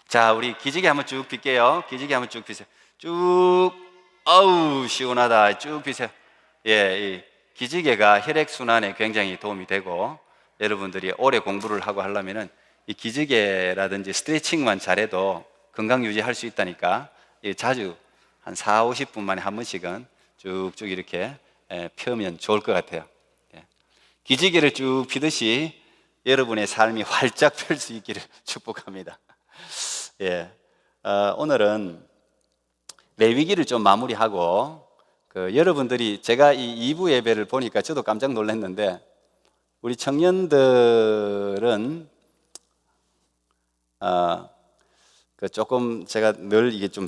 자, 우리 기지개 한번 쭉 빌게요. 기지개 한번 쭉 비세요. 쭉, 어우, 시원하다. 쭉 비세요. 예, 이 기지개가 혈액순환에 굉장히 도움이 되고, 여러분들이 오래 공부를 하고 하려면은 이 기지개라든지 스트레칭만 잘해도 건강 유지할 수 있다니까, 자주 한 4, 50분 만에 한 번씩은 쭉쭉 이렇게 펴면 좋을 것 같아요. 기지개를 쭉 피듯이 여러분의 삶이 활짝 펼 수 있기를 축복합니다. 오늘은 레위기를 좀 마무리하고, 여러분들이 제가 이 2부 예배를 보니까 저도 깜짝 놀랐는데, 우리 청년들은 조금 제가 늘 이게 좀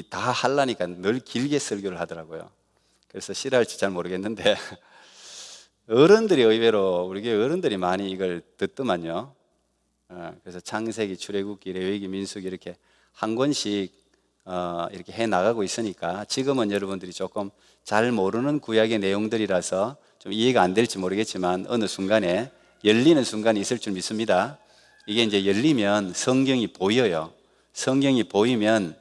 다 하려니까 늘 길게 설교를 하더라고요. 그래서 싫어할지 잘 모르겠는데 어른들이 의외로 우리 교회 어른들이 많이 이걸 듣더만요. 그래서 창세기, 출애굽기, 레위기, 민수기 이렇게 한 권씩 이렇게 해 나가고 있으니까 지금은 여러분들이 조금 잘 모르는 구약의 내용들이라서 좀 이해가 안 될지 모르겠지만 어느 순간에 열리는 순간이 있을 줄 믿습니다. 이게 이제 열리면 성경이 보여요. 성경이 보이면,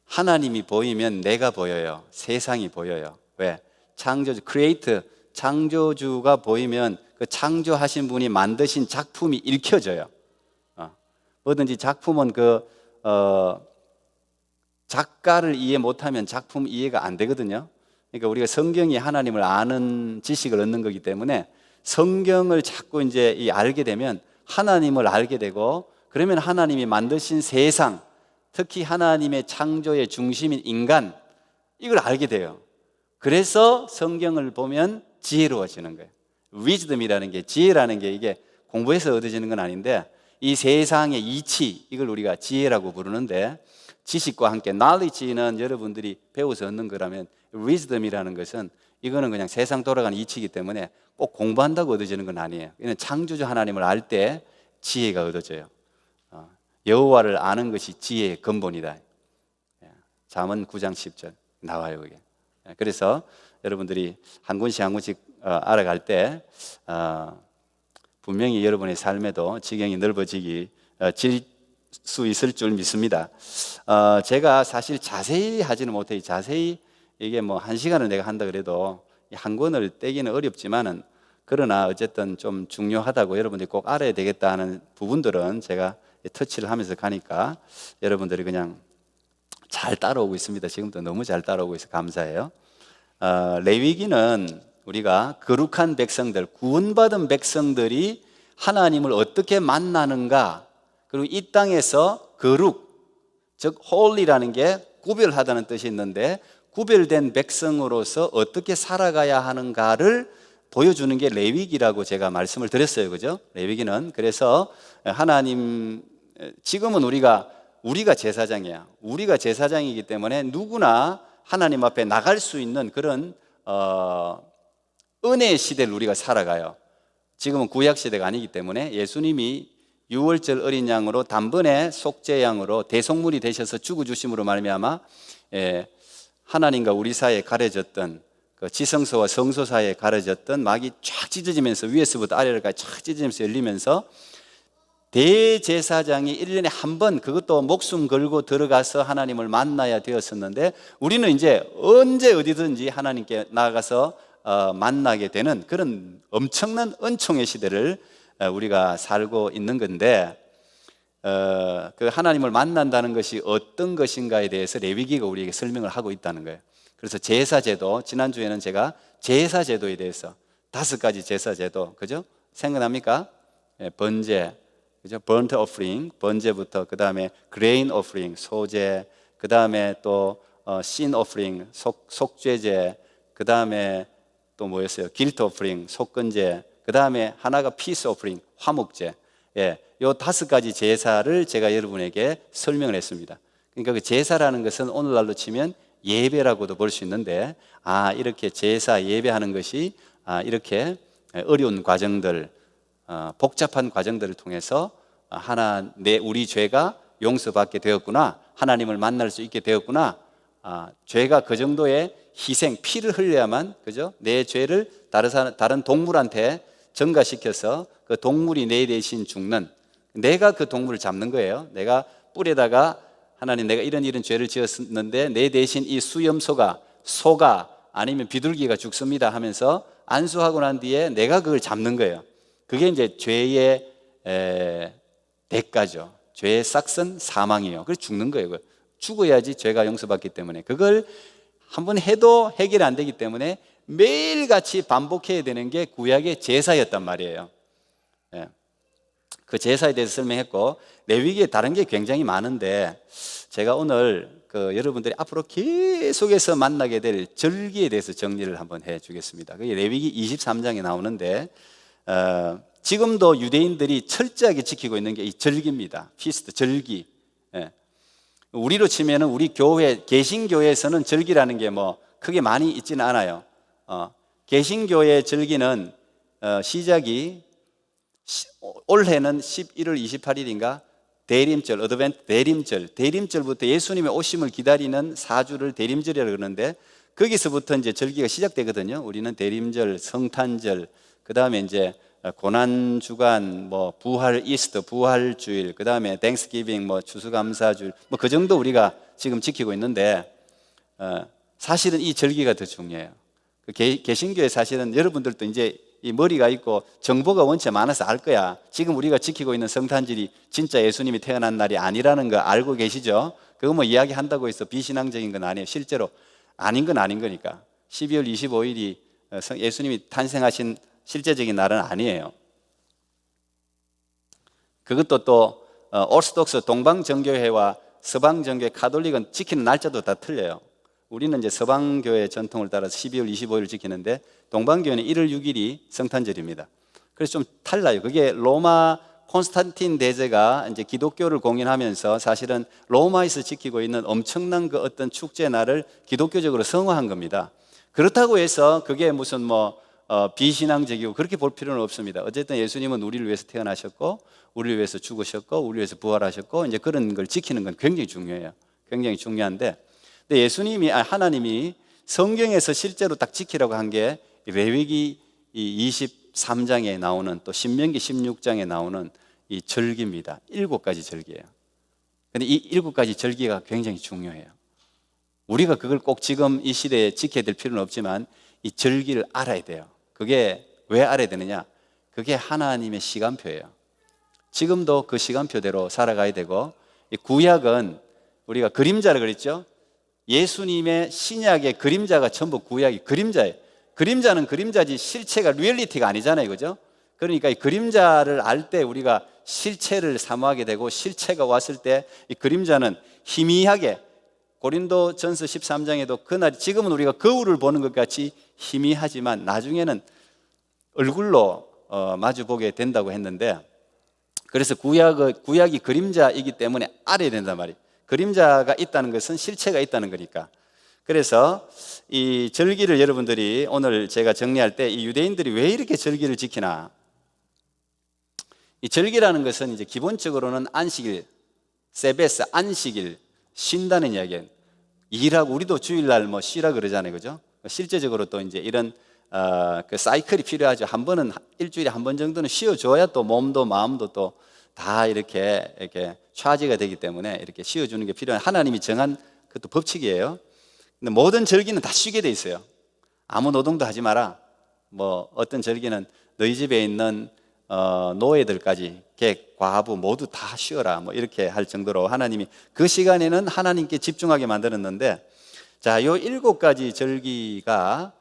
하나님이 보이면 내가 보여요. 세상이 보여요. 왜? 창조주, 크리에이터, 창조주가 보이면 그 창조하신 분이 만드신 작품이 읽혀져요. 뭐든지 작품은 작가를 이해 못하면 작품 이해가 안 되거든요. 그러니까 우리가 성경이 하나님을 아는 지식을 얻는 거기 때문에 성경을 자꾸 이제 알게 되면 하나님을 알게 되고, 그러면 하나님이 만드신 세상, 특히 하나님의 창조의 중심인 인간, 이걸 알게 돼요. 그래서 성경을 보면 지혜로워지는 거예요. 위즈덤이라는 게, 지혜라는 게 이게 공부해서 얻어지는 건 아닌데, 이 세상의 이치, 이걸 우리가 지혜라고 부르는데, 지식과 함께 knowledge는 여러분들이 배워서 얻는 거라면 wisdom이라는 것은 이거는 그냥 세상 돌아가는 이치이기 때문에 꼭 공부한다고 얻어지는 건 아니에요. 이는 창조주 하나님을 알 때 지혜가 얻어져요. 여호와를 아는 것이 지혜의 근본이다. 잠언 9장 10절 나와요, 그게. 그래서 여러분들이 한 권씩 한 권씩 알아갈 때 분명히 여러분의 삶에도 지경이 넓어질 수 있을 줄 믿습니다. 제가 사실 자세히 하지는 못해요. 자세히 이게 뭐 1시간을 내가 한다 그래도 한 권을 떼기는 어렵지만은, 그러나 어쨌든 좀 중요하다고 여러분들이 꼭 알아야 되겠다 하는 부분들은 제가 터치를 하면서 가니까 여러분들이 그냥 잘 따라오고 있습니다. 지금도 너무 잘 따라오고 있어서 감사해요. 레위기는 우리가 거룩한 백성들, 구원받은 백성들이 하나님을 어떻게 만나는가, 그리고 이 땅에서 거룩, 즉 holy라는 게 구별하다는 뜻이 있는데, 구별된 백성으로서 어떻게 살아가야 하는가를 보여주는 게 레위기라고 제가 말씀을 드렸어요. 그죠? 레위기는. 그래서 하나님, 지금은 우리가 제사장이야. 우리가 제사장이기 때문에 누구나 하나님 앞에 나갈 수 있는 그런 은혜의 시대를 우리가 살아가요. 지금은 구약 시대가 아니기 때문에 예수님이 6월절 어린 양으로 단번에 속죄양으로 대속물이 되셔서 죽어주심으로 말미암아 하나님과 우리 사이에 가려졌던 그 지성소와 성소 사이에 가려졌던 막이 쫙 찢어지면서 위에서부터 아래로까지 쫙 찢어지면서 열리면서 대제사장이 1년에 한 번, 그것도 목숨 걸고 들어가서 하나님을 만나야 되었었는데, 우리는 이제 언제 어디든지 하나님께 나아가서 만나게 되는 그런 엄청난 은총의 시대를 우리가 살고 있는 건데, 그 하나님을 만난다는 것이 어떤 것인가에 대해서 레위기가 우리에게 설명을 하고 있다는 거예요. 그래서 제사제도, 지난주에는 제가 제사제도에 대해서 5가지 제사제도, 그죠? 생각납니까? 번제, 그죠? burnt offering, 번제부터, 그 다음에 grain offering, 소제, 그 다음에 또 sin offering, 속죄제, 그 다음에 또 뭐였어요? guilt offering, 속건제, 그 다음에 하나가 peace offering, 화목제. 요 5가지 제사를 제가 여러분에게 설명을 했습니다. 그러니까 그 제사라는 것은 오늘날로 치면 예배라고도 볼 수 있는데, 이렇게 제사 예배하는 것이 이렇게 어려운 과정들, 복잡한 과정들을 통해서 우리 죄가 용서받게 되었구나, 하나님을 만날 수 있게 되었구나, 죄가 그 정도의 희생, 피를 흘려야만, 그죠? 내 죄를 다른 동물한테 전가시켜서 그 동물이 내 대신 죽는, 내가 그 동물을 잡는 거예요. 내가 뿔에다가 하나님 내가 이런 죄를 지었는데 내 대신 이 수염소가 소가 아니면 비둘기가 죽습니다 하면서 안수하고 난 뒤에 내가 그걸 잡는 거예요. 그게 이제 죄의 대가죠. 죄의 싹은 사망이에요. 그래서 죽는 거예요. 죽어야지 죄가 용서받기 때문에 그걸 한번 해도 해결이 안 되기 때문에 매일같이 반복해야 되는 게 구약의 제사였단 말이에요. 그 제사에 대해서 설명했고 레위기에 다른 게 굉장히 많은데 제가 오늘 여러분들이 앞으로 계속해서 만나게 될 절기에 대해서 정리를 한번 해주겠습니다. 그게 레위기 23장에 나오는데 지금도 유대인들이 철저하게 지키고 있는 게 이 절기입니다. 피스트, 절기. 우리로 치면은 우리 교회, 개신교회에서는 절기라는 게 뭐 크게 많이 있지는 않아요. 개신교회 절기는 시작이 올해는 11월 28일인가 대림절, 어드벤트 대림절부터 예수님의 오심을 기다리는 4주를 대림절이라고 그러는데 거기서부터 이제 절기가 시작되거든요. 우리는 대림절, 성탄절, 그 다음에 이제 고난주간, 뭐 부활 이스터, 부활주일, 그 다음에 땡스기빙, 뭐 추수감사주일, 뭐 그 정도 우리가 지금 지키고 있는데 사실은 이 절기가 더 중요해요. 개신교에 사실은 여러분들도 이제 이 머리가 있고 정보가 원체 많아서 알 거야. 지금 우리가 지키고 있는 성탄절이 진짜 예수님이 태어난 날이 아니라는 거 알고 계시죠? 그거 뭐 이야기한다고 해서 비신앙적인 건 아니에요. 실제로 아닌 건 아닌 거니까. 12월 25일이 예수님이 탄생하신 실제적인 날은 아니에요. 그것도 또 오르스독스 동방정교회와 서방정교회 카톨릭은 지키는 날짜도 다 틀려요. 우리는 이제 서방교회 전통을 따라서 12월 25일을 지키는데 동방교회는 1월 6일이 성탄절입니다. 그래서 좀 달라요. 그게 로마 콘스탄틴 대제가 이제 기독교를 공인하면서 사실은 로마에서 지키고 있는 엄청난 그 어떤 축제 날을 기독교적으로 성화한 겁니다. 그렇다고 해서 그게 무슨 뭐 비신앙적이고 그렇게 볼 필요는 없습니다. 어쨌든 예수님은 우리를 위해서 태어나셨고 우리를 위해서 죽으셨고 우리를 위해서 부활하셨고 이제 그런 걸 지키는 건 굉장히 중요해요. 굉장히 중요한데 근데 하나님이 성경에서 실제로 딱 지키라고 한 게 레위기 23장에 나오는 또 신명기 16장에 나오는 이 절기입니다. 7가지 절기예요. 근데 이 7가지 절기가 굉장히 중요해요. 우리가 그걸 꼭 지금 이 시대에 지켜야 될 필요는 없지만 이 절기를 알아야 돼요. 그게 왜 알아야 되느냐? 그게 하나님의 시간표예요. 지금도 그 시간표대로 살아가야 되고 이 구약은 우리가 그림자를 그랬죠? 예수님의 신약의 그림자가 전부 구약이 그림자예요. 그림자는 그림자지 실체가 리얼리티가 아니잖아요. 그죠? 그러니까 이 그림자를 알 때 우리가 실체를 사모하게 되고 실체가 왔을 때 이 그림자는 희미하게 고린도전서 13장에도 그날 지금은 우리가 거울을 보는 것 같이 희미하지만 나중에는 얼굴로 마주보게 된다고 했는데 그래서 구약이 그림자이기 때문에 알아야 된단 말이에요. 그림자가 있다는 것은 실체가 있다는 거니까. 그래서 이 절기를 여러분들이 오늘 제가 정리할 때 이 유대인들이 왜 이렇게 절기를 지키나? 이 절기라는 것은 이제 기본적으로는 안식일, 세베스, 안식일, 쉰다는 이야기예요. 일하고 우리도 주일날 뭐 쉬라 그러잖아요, 그죠? 실제적으로 또 이제 이런 그 사이클이 필요하죠. 한 번은 일주일에 한 번 정도는 쉬어줘야 또 몸도 마음도 또 다 이렇게 차지가 되기 때문에 이렇게 쉬어주는 게 필요한 하나님이 정한 그것도 법칙이에요. 근데 모든 절기는 다 쉬게 돼 있어요. 아무 노동도 하지 마라. 뭐 어떤 절기는 너희 집에 있는 노예들까지 객, 과부 모두 다 쉬어라 뭐 이렇게 할 정도로 하나님이 그 시간에는 하나님께 집중하게 만들었는데 자, 요 7가지 절기가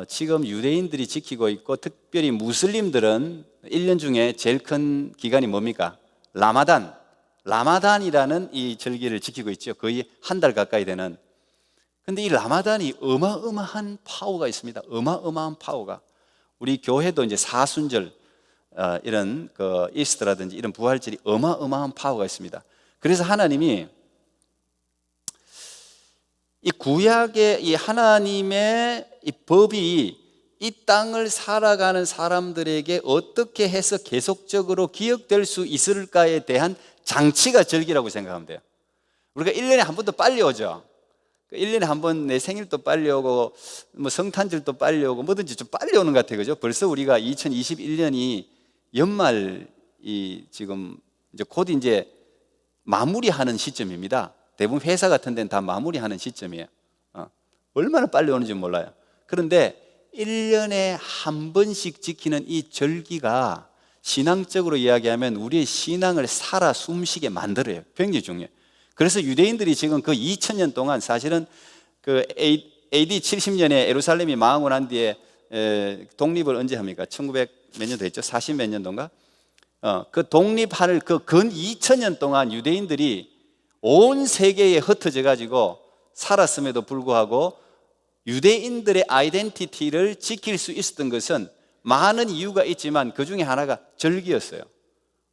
지금 유대인들이 지키고 있고 특별히 무슬림들은 1년 중에 제일 큰 기간이 뭡니까? 라마단이라는 이 절기를 지키고 있죠. 거의 한 달 가까이 되는. 근데 이 라마단이 어마어마한 파워가 있습니다. 어마어마한 파워가. 우리 교회도 이제 사순절 이런 그 이스터라든지 이런 부활절이 어마어마한 파워가 있습니다. 그래서 하나님이 이 구약의 이 하나님의 이 법이 이 땅을 살아가는 사람들에게 어떻게 해서 계속적으로 기억될 수 있을까에 대한 장치가 절기라고 생각하면 돼요. 우리가 1년에 한 번도 빨리 오죠. 1년에 한 번 내 생일도 빨리 오고 뭐 성탄절도 빨리 오고 뭐든지 좀 빨리 오는 것 같아요. 그죠? 벌써 우리가 2021년이 연말이 지금 이제 곧 이제 마무리하는 시점입니다. 대부분 회사 같은 데는 다 마무리하는 시점이에요. 얼마나 빨리 오는지 몰라요. 그런데 1년에 한 번씩 지키는 이 절기가 신앙적으로 이야기하면 우리의 신앙을 살아 숨쉬게 만들어요. 굉장히 중요해요. 그래서 유대인들이 지금 그 2000년 동안 사실은 그 AD 70년에 예루살렘이 망하고 난 뒤에 독립을 언제 합니까? 1900 몇 년 됐죠? 40 몇 년도인가? 그 독립할 그 근 2000년 동안 유대인들이 온 세계에 흩어져 가지고 살았음에도 불구하고 유대인들의 아이덴티티를 지킬 수 있었던 것은 많은 이유가 있지만 그 중에 하나가 절기였어요.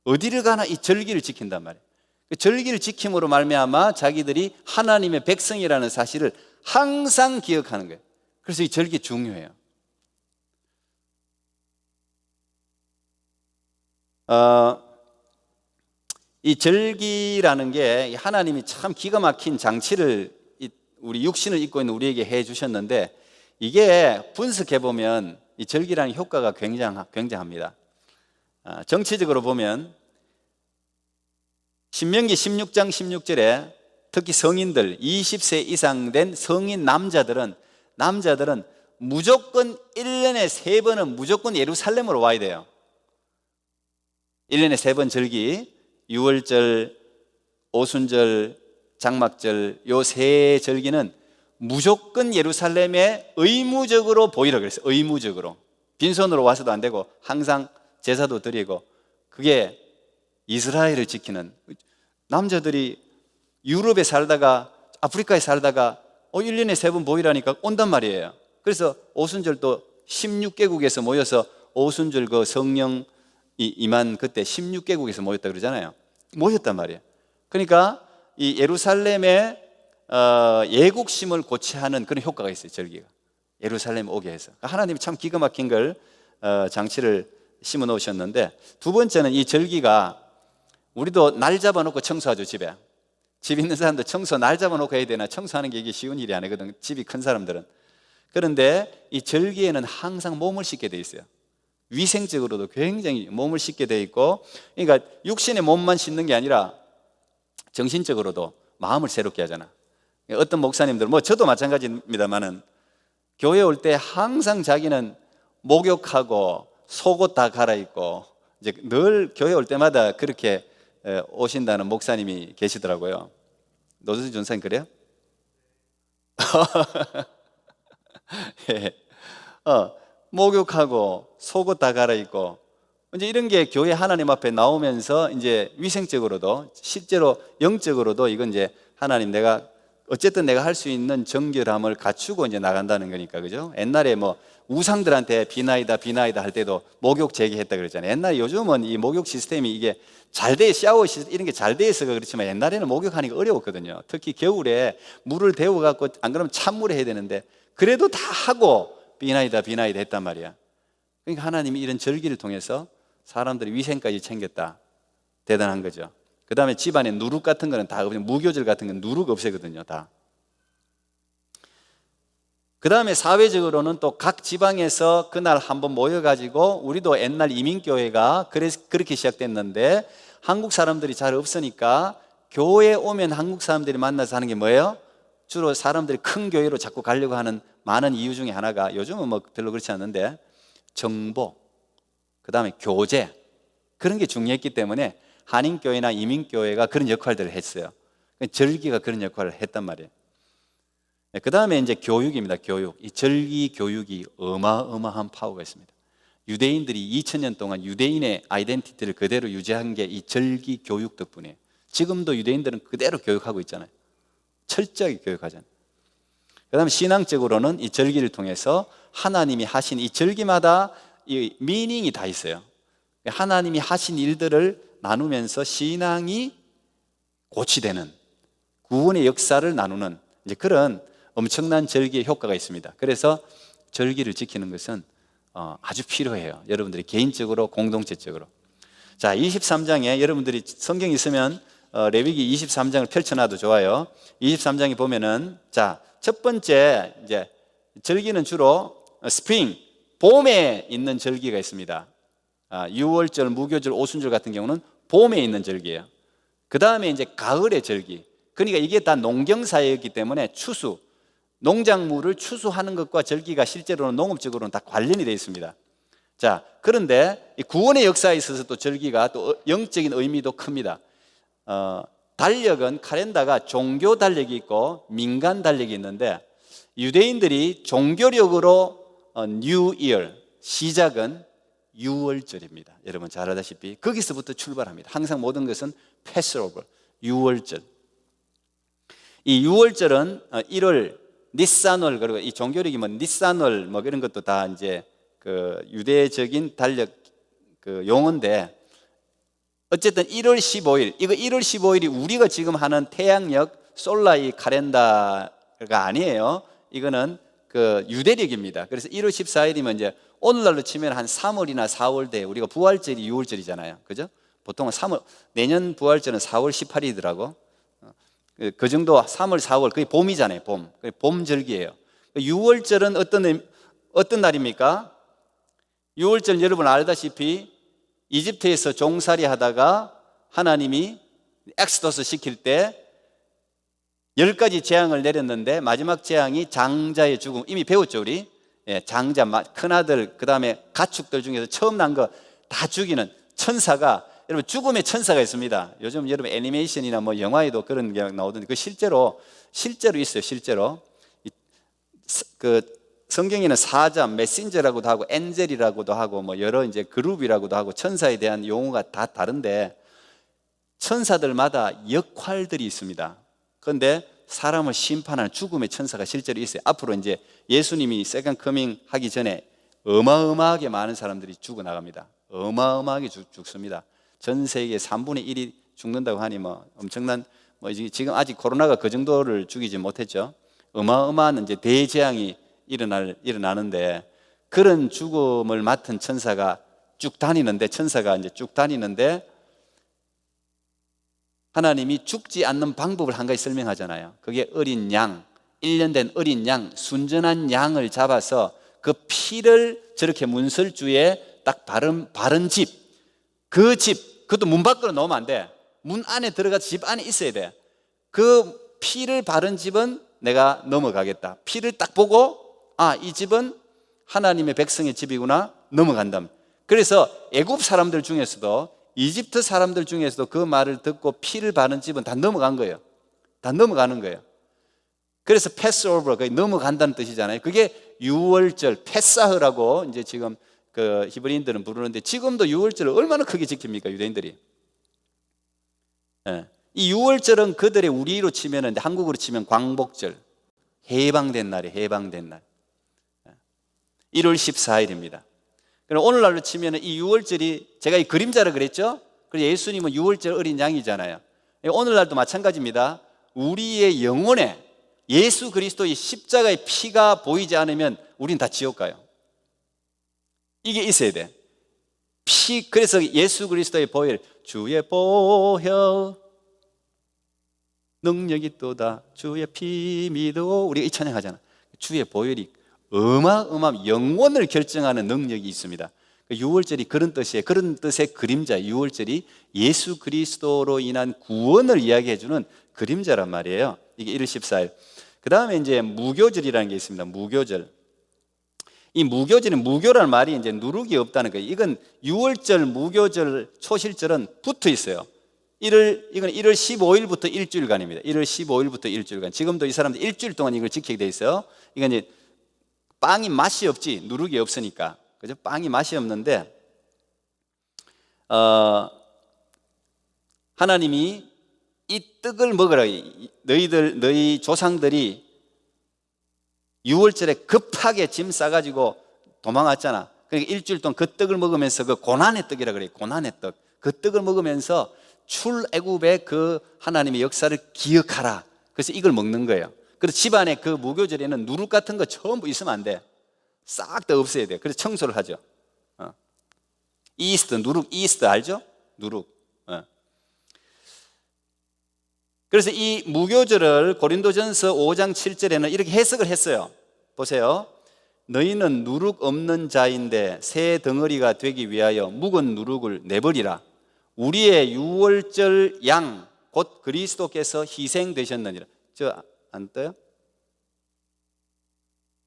어디를 가나 이 절기를 지킨단 말이에요. 그 절기를 지킴으로 말미암아 자기들이 하나님의 백성이라는 사실을 항상 기억하는 거예요. 그래서 이 절기 중요해요. 이 절기라는 게 하나님이 참 기가 막힌 장치를 우리 육신을 입고 있는 우리에게 해 주셨는데, 이게 분석해 보면 이 절기라는 효과가 굉장합니다. 정치적으로 보면 신명기 16장 16절에 특히 성인들 20세 이상 된 성인 남자들은 무조건 1년에 3번은 무조건 예루살렘으로 와야 돼요. 1년에 3번 절기, 유월절, 오순절, 장막절, 요 세 절기는 무조건 예루살렘에 의무적으로 보이라 그랬어요. 의무적으로. 빈손으로 와서도 안 되고 항상 제사도 드리고. 그게 이스라엘을 지키는, 남자들이 유럽에 살다가 아프리카에 살다가 1년에 3번 보이라니까 온단 말이에요. 그래서 오순절도 16개국에서 모여서 오순절 그 성령 임한 그때 16개국에서 모였다 그러잖아요. 모였단 말이에요. 그러니까 이 예루살렘의 예국심을 고취하는 그런 효과가 있어요. 절기가 예루살렘 오게 해서. 하나님이 참 기가 막힌 걸 장치를 심어 놓으셨는데, 두 번째는 이 절기가 우리도 날 잡아놓고 청소하죠. 집 있는 사람도 청소 날 잡아놓고 해야 되나? 청소하는 게 이게 쉬운 일이 아니거든, 집이 큰 사람들은. 그런데 이 절기에는 항상 몸을 씻게 돼 있어요. 위생적으로도 굉장히 몸을 씻게 돼 있고, 그러니까 육신의 몸만 씻는 게 아니라 정신적으로도 마음을 새롭게 하잖아. 어떤 목사님들, 저도 마찬가지입니다만은 교회 올 때 항상 자기는 목욕하고 속옷 다 갈아입고 이제 늘 교회 올 때마다 그렇게 오신다는 목사님이 계시더라고요. 노수지 전사님 그래요? 예. 목욕하고 속옷 다 갈아입고 이제 이런 게 교회 하나님 앞에 나오면서 이제 위생적으로도 실제로 영적으로도 이건 이제 하나님 어쨌든 내가 할 수 있는 정결함을 갖추고 이제 나간다는 거니까, 그죠? 옛날에 우상들한테 비나이다 할 때도 목욕 제기했다 그랬잖아요. 옛날에, 요즘은 이 목욕 시스템이 이게 잘 돼, 샤워 시스템 이런 게 잘 돼 있어서 그렇지만 옛날에는 목욕하니까 어려웠거든요. 특히 겨울에 물을 데워갖고 안 그러면 찬물에 해야 되는데 그래도 다 하고 비나이다 했단 말이야. 그러니까 하나님이 이런 절기를 통해서 사람들이 위생까지 챙겼다. 대단한 거죠. 그 다음에 집안에 누룩 같은 거는 다 없애요. 무교절 같은 건 누룩 없애거든요, 다. 그 다음에 사회적으로는 또 각 지방에서 그날 한번 모여가지고, 우리도 옛날 이민교회가 그렇게 시작됐는데 한국 사람들이 잘 없으니까 교회에 오면 한국 사람들이 만나서 하는 게 뭐예요? 주로 사람들이 큰 교회로 자꾸 가려고 하는 많은 이유 중에 하나가, 요즘은 별로 그렇지 않는데, 정보, 그 다음에 교제, 그런 게 중요했기 때문에 한인교회나 이민교회가 그런 역할들을 했어요. 절기가 그런 역할을 했단 말이에요. 그 다음에 이제 교육입니다. 교육. 이 절기 교육이 어마어마한 파워가 있습니다. 유대인들이 2000년 동안 유대인의 아이덴티티를 그대로 유지한 게 이 절기 교육 덕분이에요. 지금도 유대인들은 그대로 교육하고 있잖아요. 철저하게 교육하잖아요. 그 다음에 신앙적으로는 이 절기를 통해서 하나님이 하신 이 절기마다 이 미닝이 다 있어요. 하나님이 하신 일들을 나누면서 신앙이 고치되는, 구원의 역사를 나누는 이제 그런 엄청난 절기의 효과가 있습니다. 그래서 절기를 지키는 것은 아주 필요해요. 여러분들이 개인적으로, 공동체적으로. 자, 23장에 여러분들이 성경 있으면 레위기 23장을 펼쳐놔도 좋아요. 23장에 보면은, 자, 첫 번째 이제 절기는 주로 스프링, 봄에 있는 절기가 있습니다. 유월절, 무교절, 오순절 같은 경우는 봄에 있는 절기예요. 그 다음에 이제 가을의 절기. 그러니까 이게 다 농경사회였기 때문에 추수, 농작물을 추수하는 것과 절기가 실제로는 농업적으로는 다 관련이 되어 있습니다. 자, 그런데 이 구원의 역사에 있어서 또 절기가 또 영적인 의미도 큽니다. 달력은 칼렌다가 종교 달력이 있고 민간 달력이 있는데, 유대인들이 종교력으로 New Year 시작은 6월절입니다. 여러분 잘 알다시피 거기서부터 출발합니다. 항상 모든 것은 Passover, 6월절. 이 6월절은 1월 니산월, 그리고 이 종교력이 뭐 니산월 뭐 이런 것도 다 이제 그 유대적인 달력 그 용어인데, 어쨌든 1월 15일, 이거 1월 15일이 우리가 지금 하는 태양력 솔라이 카렌다가 아니에요. 이거는 그 유대력입니다. 그래서 1월 14일이면 이제 오늘날로 치면 한 3월이나 4월 돼. 우리가 부활절이 6월절이잖아요. 그죠? 보통은 3월, 내년 부활절은 4월 18일이더라고. 그 정도 3월, 4월, 그게 봄이잖아요. 봄. 봄절기예요. 6월절은 어떤 날입니까? 6월절 여러분 알다시피 이집트에서 종살이 하다가 하나님이 엑스도스 시킬 때 10가지 재앙을 내렸는데, 마지막 재앙이 장자의 죽음. 이미 배웠죠 우리? 장자, 큰아들, 그 다음에 가축들 중에서 처음 난 거 다 죽이는 천사가, 여러분 죽음의 천사가 있습니다. 요즘 여러분 애니메이션이나 뭐 영화에도 그런 게 나오던데, 그 실제로 있어요. 실제로 그 성경에는 사자, 메신저라고도 하고 엔젤이라고도 하고 뭐 여러 이제 그룹이라고도 하고 천사에 대한 용어가 다 다른데, 천사들마다 역할들이 있습니다. 그런데 사람을 심판하는 죽음의 천사가 실제로 있어요. 앞으로 이제 예수님이 세컨 커밍 하기 전에 어마어마하게 많은 사람들이 죽어나갑니다. 어마어마하게 죽습니다. 전 세계 3분의 1이 죽는다고 하니 뭐 엄청난, 뭐 지금 아직 코로나가 그 정도를 죽이지 못했죠. 어마어마한 이제 대재앙이 일어나는데, 그런 죽음을 맡은 천사가 쭉 다니는데, 하나님이 죽지 않는 방법을 한 가지 설명하잖아요. 그게 어린 양, 1년 된 어린 양, 순전한 양을 잡아서 그 피를 저렇게 문설주에 딱 바른 집, 그 집, 그것도 문 밖으로 놓으면 안 돼. 문 안에 들어가서 집 안에 있어야 돼. 그 피를 바른 집은 내가 넘어가겠다. 피를 딱 보고, 아, 이 집은 하나님의 백성의 집이구나, 넘어간다. 그래서 애굽 사람들 중에서도, 이집트 사람들 중에서도 그 말을 듣고 피를 바른 집은 다 넘어간 거예요. 다 넘어가는 거예요. 그래서 패스오버, 넘어간다는 뜻이잖아요. 그게 6월절, 패사흐라고 이제 지금 그 히브리인들은 부르는데, 지금도 6월절을 얼마나 크게 지킵니까, 유대인들이? 이 6월절은 그들의 우리로 치면은, 한국으로 치면 광복절, 해방된 날이에요. 해방된 날. 1월 14일입니다. 그럼 오늘날로 치면 이 6월절이, 제가 이 그림자라 그랬죠? 그래서 예수님은 6월절 어린 양이잖아요. 오늘날도 마찬가지입니다. 우리의 영혼에 예수 그리스도의 십자가의 피가 보이지 않으면 우린 다 지옥 가요. 이게 있어야 돼. 그래서 예수 그리스도의 보혈, 주의 보혈 능력이 또다, 주의 피 믿어, 우리가 이 찬양하잖아. 주의 보혈이 어마어마한 영혼을 결정하는 능력이 있습니다. 6월절이 그런 뜻이에요. 그런 뜻의 그림자, 6월절이 예수 그리스도로 인한 구원을 이야기해주는 그림자란 말이에요. 이게 1월 14일. 그 다음에 이제 무교절이라는 게 있습니다. 무교절. 이 무교절은, 무교라는 말이 이제 누룩이 없다는 거예요. 이건 6월절, 무교절, 초실절은 붙어 있어요. 이건 1월 15일부터 일주일간입니다. 1월 15일부터 일주일간. 지금도 이 사람들 일주일 동안 이걸 지키게 돼 있어요. 이건 이제 빵이 맛이 없지, 누룩이 없으니까. 그죠? 빵이 맛이 없는데, 하나님이 이 떡을 먹으라. 너희 조상들이 6월절에 급하게 짐 싸가지고 도망왔잖아. 그러니까 일주일 동안 그 떡을 먹으면서, 그 고난의 떡이라 그래요. 고난의 떡. 그 떡을 먹으면서 출애굽의 그 하나님의 역사를 기억하라. 그래서 이걸 먹는 거예요. 그래서 집안에 그 무교절에는 누룩 같은 거 전부 있으면 안 돼. 싹 다 없애야 돼. 그래서 청소를 하죠. 이스트, 누룩, 이스트 알죠? 누룩. 그래서 이 무교절을 고린도전서 5장 7절에는 이렇게 해석을 했어요. 보세요. 너희는 누룩 없는 자인데 새 덩어리가 되기 위하여 묵은 누룩을 내버리라. 우리의 6월절 양 곧 그리스도께서 희생되셨느니라. 저 안 떠요?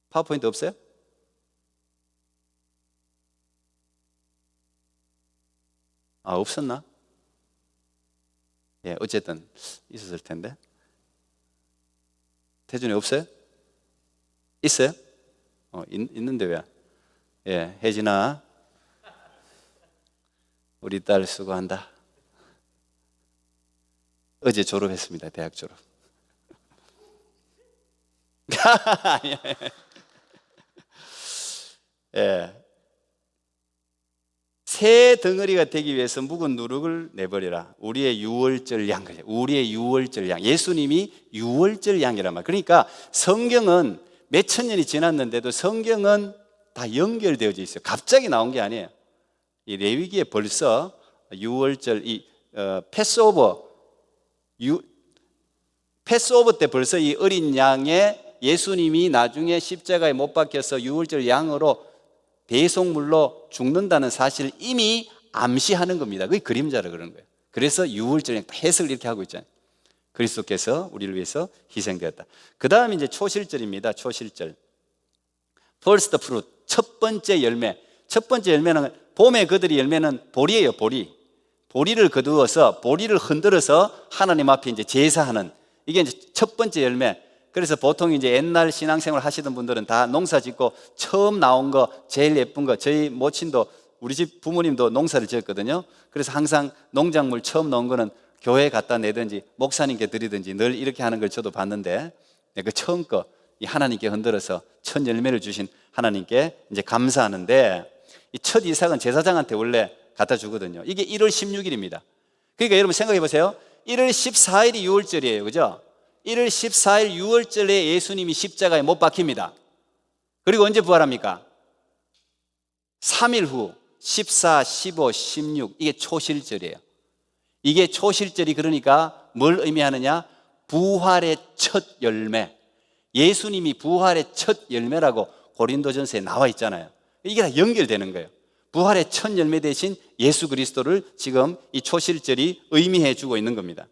파워포인트 없어요? 아, 없었나? 예, 어쨌든 있었을 텐데. 태준이 없어요? 있어요? 있는데 왜? 예, 혜진아, 우리 딸 수고한다. 어제 졸업했습니다. 대학 졸업. 예. 새 덩어리가 되기 위해서 묵은 누룩을 내버리라. 우리의 유월절 양. 우리의 유월절 양. 예수님이 유월절 양이란 말. 그러니까 성경은 몇천 년이 지났는데도 성경은 다 연결되어져 있어요. 갑자기 나온 게 아니에요. 이 레위기에 벌써 유월절, 패스오버 때 벌써 이 어린 양의 예수님이 나중에 십자가에 못 박혀서 유월절 양으로 대속물로 죽는다는 사실을 이미 암시하는 겁니다. 그게 그림자라 그러는 거예요. 그래서 유월절 양 해석을 이렇게 하고 있잖아요. 그리스도께서 우리를 위해서 희생되었다. 그 다음에 이제 초실절입니다. 초실절. First fruit, 첫 번째 열매. 첫 번째 열매는 봄에 그들이 열매는 보리예요. 보리. 보리를 거두어서 보리를 흔들어서 하나님 앞에 이제 제사하는, 이게 이제 첫 번째 열매. 그래서 보통 이제 옛날 신앙생활 하시던 분들은 다 농사 짓고 처음 나온 거, 제일 예쁜 거, 저희 모친도 우리 집 부모님도 농사를 지었거든요. 그래서 항상 농작물 처음 나온 거는 교회에 갖다 내든지 목사님께 드리든지 늘 이렇게 하는 걸 저도 봤는데, 그 처음 거 이 하나님께 흔들어서 첫 열매를 주신 하나님께 이제 감사하는데, 이 첫 이삭은 제사장한테 원래 갖다 주거든요. 이게 1월 16일입니다. 그러니까 여러분 생각해 보세요. 1월 14일이 유월절이에요. 그죠? 1월 14일 유월절에 예수님이 십자가에 못 박힙니다. 그리고 언제 부활합니까? 3일 후 14, 15, 16 이게 초실절이에요. 이게 초실절이 그러니까 뭘 의미하느냐? 부활의 첫 열매. 예수님이 부활의 첫 열매라고 고린도전서에 나와 있잖아요. 이게 다 연결되는 거예요. 부활의 첫 열매 대신 예수 그리스도를 지금 이 초실절이 의미해 주고 있는 겁니다.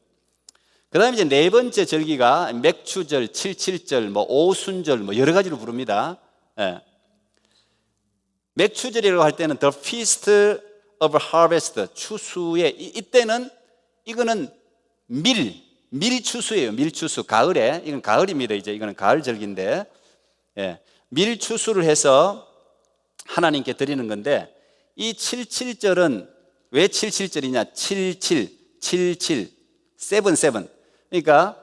그 다음에 이제 네 번째 절기가 맥추절, 칠칠절, 오순절 여러 가지로 부릅니다. 예. 맥추절이라고 할 때는 The Feast of Harvest, 추수의, 이때는 이거는 밀추수예요. 밀추수. 가을에, 이건 가을입니다. 이제 이거는 가을 절기인데, 예. 밀추수를 해서 하나님께 드리는 건데, 이 77절은 왜 77절이냐? 77, 77, 77. 그러니까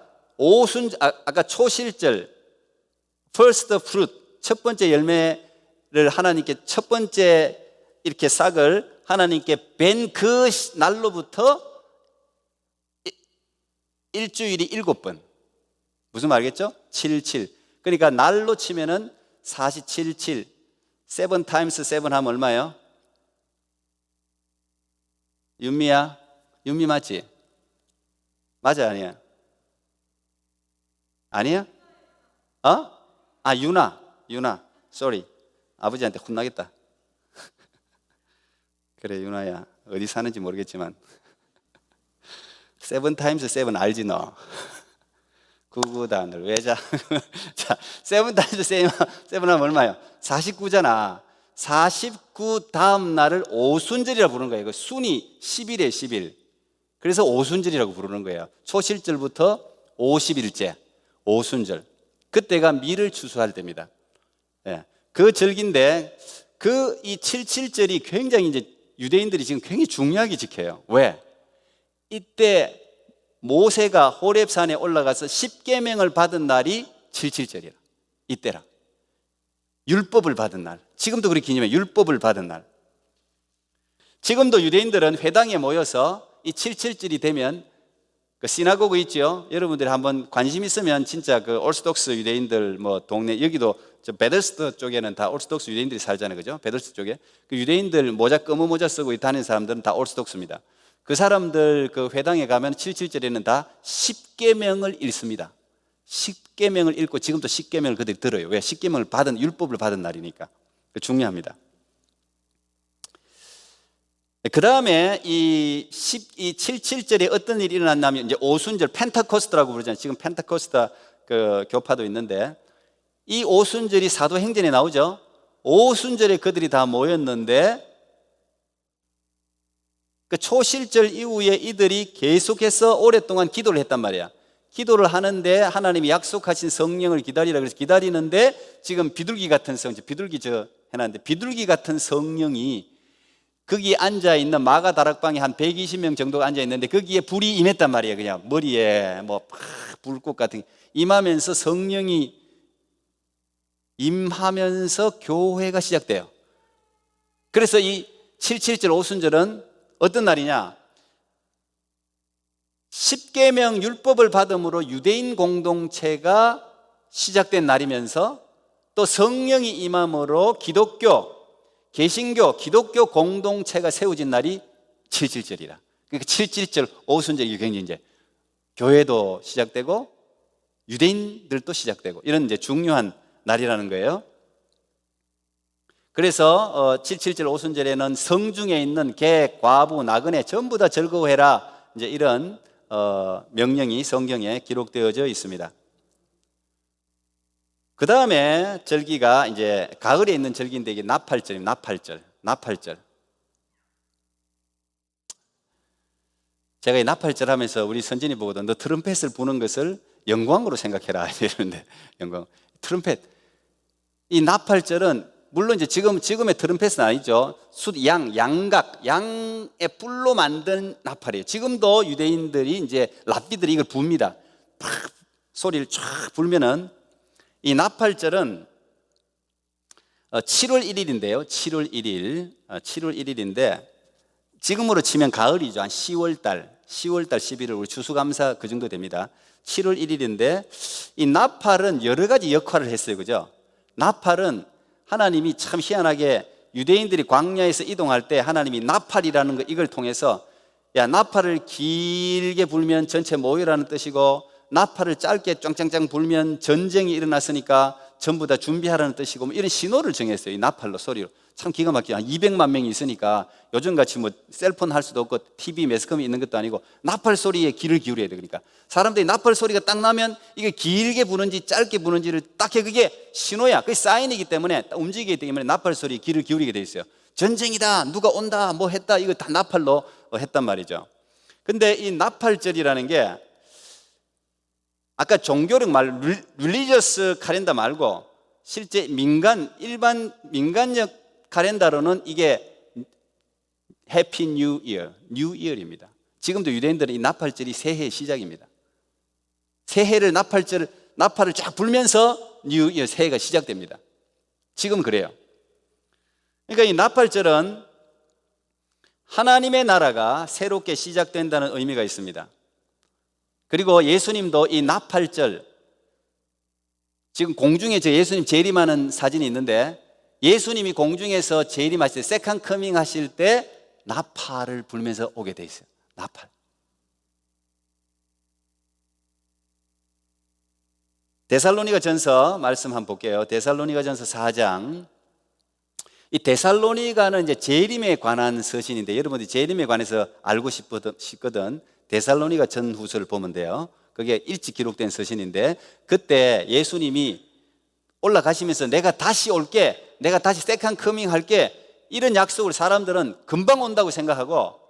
아까 초실절, first fruit, 첫 번째 열매를 하나님께 첫 번째 이렇게 싹을 하나님께 벤 그 날로부터 일주일이 7번. 무슨 말이겠죠? 77. 그러니까 날로 치면은 477. 7 times 7 하면 얼마예요? 윤미야? 윤미 맞지? 맞아, 아니야? 아니야? 유나. sorry. 아버지한테 혼나겠다. 그래, 유나야. 어디 사는지 모르겠지만 7 times 7 알지 너? 구구단을 외자. 자, 7 times 7 하면 얼마예요? 49잖아. 49 다음 날을 오순절이라 부르는 거예요. 그 순이 10일에 10일. 그래서 오순절이라고 부르는 거예요. 초실절부터 50일째 오순절. 그때가 밀을 추수할 때입니다. 예. 그 절기인데 이 77절이 굉장히 이제 유대인들이 지금 굉장히 중요하게 지켜요. 왜? 이때 모세가 호렙산에 올라가서 십계명을 받은 날이 77절이라. 이때라. 율법을 받은 날. 지금도 그렇게 기념해요. 율법을 받은 날. 지금도 유대인들은 회당에 모여서 이 77절이 되면 그 시나고그 있죠. 여러분들이 한번 관심 있으면 진짜 그 오르스독스 유대인들 동네, 여기도 저 베들스트 쪽에는 다 오르스독스 유대인들이 살잖아요. 그죠? 베들스트 쪽에. 그 유대인들 검은 모자 쓰고 다니는 사람들은 다 오르스독스입니다. 그 사람들 그 회당에 가면 77절에는 다 십계명을 읽습니다. 십계명을 읽고 지금도 십계명을 그들이 들어요. 왜? 십계명을 율법을 받은 날이니까. 중요합니다. 그 다음에 이 7절에 어떤 일이 일어났냐면 이제 오순절 펜타코스트라고 부르잖아요. 지금 펜타코스트 그 교파도 있는데 이 오순절이 사도행전에 나오죠. 오순절에 그들이 다 모였는데 그 초실절 이후에 이들이 계속해서 오랫동안 기도를 했단 말이야. 기도를 하는데 하나님이 약속하신 성령을 기다리라 그래서 기다리는데 지금 비둘기 같은 비둘기 해놨는데 비둘기 같은 성령이 거기 앉아있는 마가 다락방에 한 120명 정도가 앉아있는데 거기에 불이 임했단 말이에요. 그냥 머리에 뭐 불꽃 같은 게 임하면서 성령이 임하면서 교회가 시작돼요. 그래서 이 7.7절 오순절은 어떤 날이냐? 10계명 율법을 받음으로 유대인 공동체가 시작된 날이면서 또 성령이 임함으로 기독교, 개신교, 기독교 공동체가 세워진 날이 7.7절이라. 그러니까 7.7절 오순절이 굉장히 이제 교회도 시작되고 유대인들도 시작되고 이런 이제 중요한 날이라는 거예요. 그래서 7.7절 오순절에는 성중에 있는 개, 과부, 나그네 전부 다 즐거워해라. 이제 이런 명령이 성경에 기록되어져 있습니다. 그 다음에 절기가 이제 가을에 있는 절기인데 이게 나팔절입니다. 나팔절. 제가 이 나팔절 하면서 우리 선진이 보거든. 너 트럼펫을 부는 것을 영광으로 생각해라 이러는데 영광. 트럼펫. 이 나팔절은 물론 이제 지금의 트럼펫은 아니죠. 양각, 양의 뿔로 만든 나팔이에요. 지금도 유대인들이 이제 랍비들이 이걸 붑니다. 팍 소리를 쫙 불면은 이 나팔절은 7월 1일인데요. 7월 1일인데 지금으로 치면 가을이죠. 한 10월 11월 우리 추수감사 그 정도 됩니다. 7월 1일인데 이 나팔은 여러 가지 역할을 했어요. 그죠? 나팔은 하나님이 참 희한하게 유대인들이 광야에서 이동할 때 하나님이 나팔이라는 거 이걸 통해서 야 나팔을 길게 불면 전체 모여라는 뜻이고 나팔을 짧게 짱짱짱 불면 전쟁이 일어났으니까 전부 다 준비하라는 뜻이고 뭐 이런 신호를 정했어요. 이 나팔로 소리로 참 기가 막히게 한 200만 명이 있으니까 요즘같이 뭐 셀폰 할 수도 없고 TV 매스컴이 있는 것도 아니고 나팔 소리에 귀를 기울여야 돼. 그러니까 사람들이 나팔 소리가 딱 나면 이게 길게 부는지 짧게 부는지를 딱 해. 그게 신호야. 그게 사인이기 때문에 움직이기 때문에 나팔 소리에 귀를 기울이게 돼 있어요. 전쟁이다, 누가 온다, 뭐 했다, 이거 다 나팔로 했단 말이죠. 근데 이 나팔절이라는 게 아까 종교력 릴리저스 칼렌더 말고 실제 일반 민간적 칼렌더로는 이게 해피 뉴 이어입니다. 지금도 유대인들은 이 나팔절이 새해의 시작입니다. 새해를 나팔을 쫙 불면서 뉴 이어 새해가 시작됩니다. 지금 그래요. 그러니까 이 나팔절은 하나님의 나라가 새롭게 시작된다는 의미가 있습니다. 그리고 예수님도 이 나팔절, 지금 공중에 저 예수님 재림하는 사진이 있는데 예수님이 공중에서 재림하실 때 세컨 커밍 하실 때 나팔을 불면서 오게 돼 있어요. 나팔. 데살로니가 전서 말씀 한번 볼게요. 데살로니가 전서 4장. 이 데살로니가는 이제 재림에 관한 서신인데 여러분들이 재림에 관해서 알고 싶거든. 데살로니가 전후서를 보면 돼요. 그게 일찍 기록된 서신인데 그때 예수님이 올라가시면서 내가 다시 올게, 내가 다시 세컨 커밍 할게, 이런 약속을 사람들은 금방 온다고 생각하고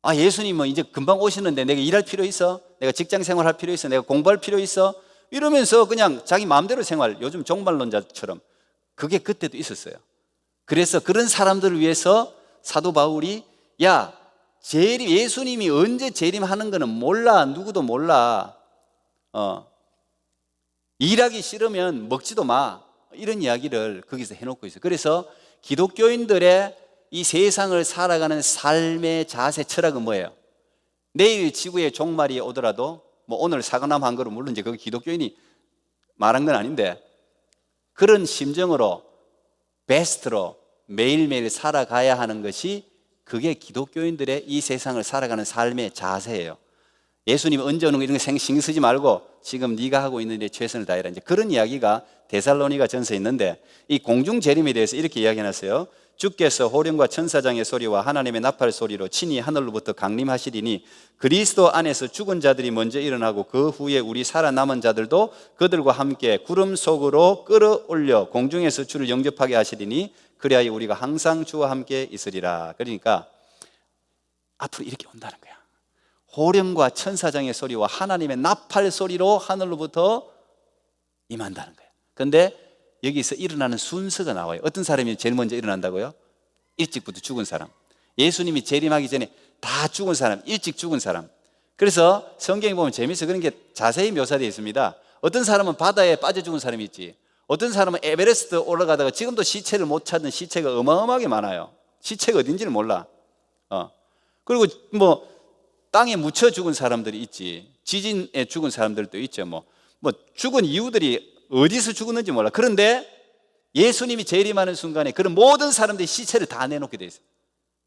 아 예수님은 이제 금방 오시는데 내가 일할 필요 있어? 내가 직장 생활할 필요 있어? 내가 공부할 필요 있어? 이러면서 그냥 자기 마음대로 생활, 요즘 종말론자처럼 그게 그때도 있었어요. 그래서 그런 사람들을 위해서 사도 바울이 야 예수님이 언제 재림하는 거는 몰라. 누구도 몰라. 일하기 싫으면 먹지도 마. 이런 이야기를 거기서 해놓고 있어요. 그래서 기독교인들의 이 세상을 살아가는 삶의 자세, 철학은 뭐예요? 내일 지구의 종말이 오더라도 뭐 오늘 사과나무 한 그릇, 물론 이제 그거 기독교인이 말한 건 아닌데 그런 심정으로 베스트로 매일매일 살아가야 하는 것이 그게 기독교인들의 이 세상을 살아가는 삶의 자세예요. 예수님 언제 오는 거 이런 거 신경 쓰지 말고 지금 네가 하고 있는 일에 최선을 다해라. 이제 그런 이야기가 데살로니가 전서에 있는데, 이 공중 재림에 대해서 이렇게 이야기해놨어요. 주께서 호령과 천사장의 소리와 하나님의 나팔 소리로 친히 하늘로부터 강림하시리니 그리스도 안에서 죽은 자들이 먼저 일어나고 그 후에 우리 살아남은 자들도 그들과 함께 구름 속으로 끌어올려 공중에서 주를 영접하게 하시리니 그리하여 우리가 항상 주와 함께 있으리라. 그러니까 앞으로 이렇게 온다는 거야. 호령과 천사장의 소리와 하나님의 나팔 소리로 하늘로부터 임한다는 거야. 그런데 여기서 일어나는 순서가 나와요. 어떤 사람이 제일 먼저 일어난다고요? 일찍부터 죽은 사람. 예수님이 재림하기 전에 다 죽은 사람, 일찍 죽은 사람. 그래서 성경에 보면 재미있어 그런 게 자세히 묘사되어 있습니다. 어떤 사람은 바다에 빠져 죽은 사람이 있지, 어떤 사람은 에베레스트 올라가다가 지금도 시체를 못 찾는 시체가 어마어마하게 많아요. 시체가 어딘지를 몰라. 그리고 뭐 땅에 묻혀 죽은 사람들이 있지, 지진에 죽은 사람들도 있죠. 뭐 죽은 이유들이 어디서 죽었는지 몰라. 그런데 예수님이 재림하는 순간에 그런 모든 사람들이 시체를 다 내놓게 돼 있어요.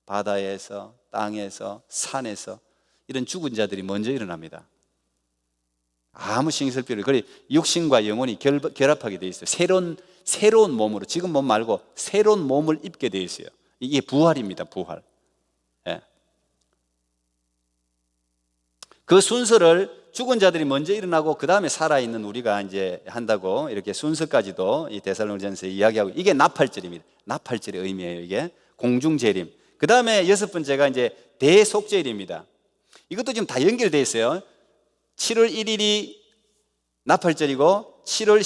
바다에서, 땅에서, 산에서 이런 죽은 자들이 먼저 일어납니다. 아무 신경 쓸 필요 없어요. 그래 육신과 영혼이 결합하게 돼 있어요. 새로운 몸으로, 지금 몸 말고 새로운 몸을 입게 돼 있어요. 이게 부활입니다. 부활. 예. 그 순서를 죽은 자들이 먼저 일어나고 그 다음에 살아있는 우리가 이제 한다고, 이렇게 순서까지도 이 데살로니가전서에 이야기하고, 이게 나팔절입니다. 나팔절의 의미예요. 이게 공중재림. 그 다음에 여섯 번째가 이제 대속죄일입니다. 이것도 지금 다 연결되어 있어요. 7월 1일이 나팔절이고 7월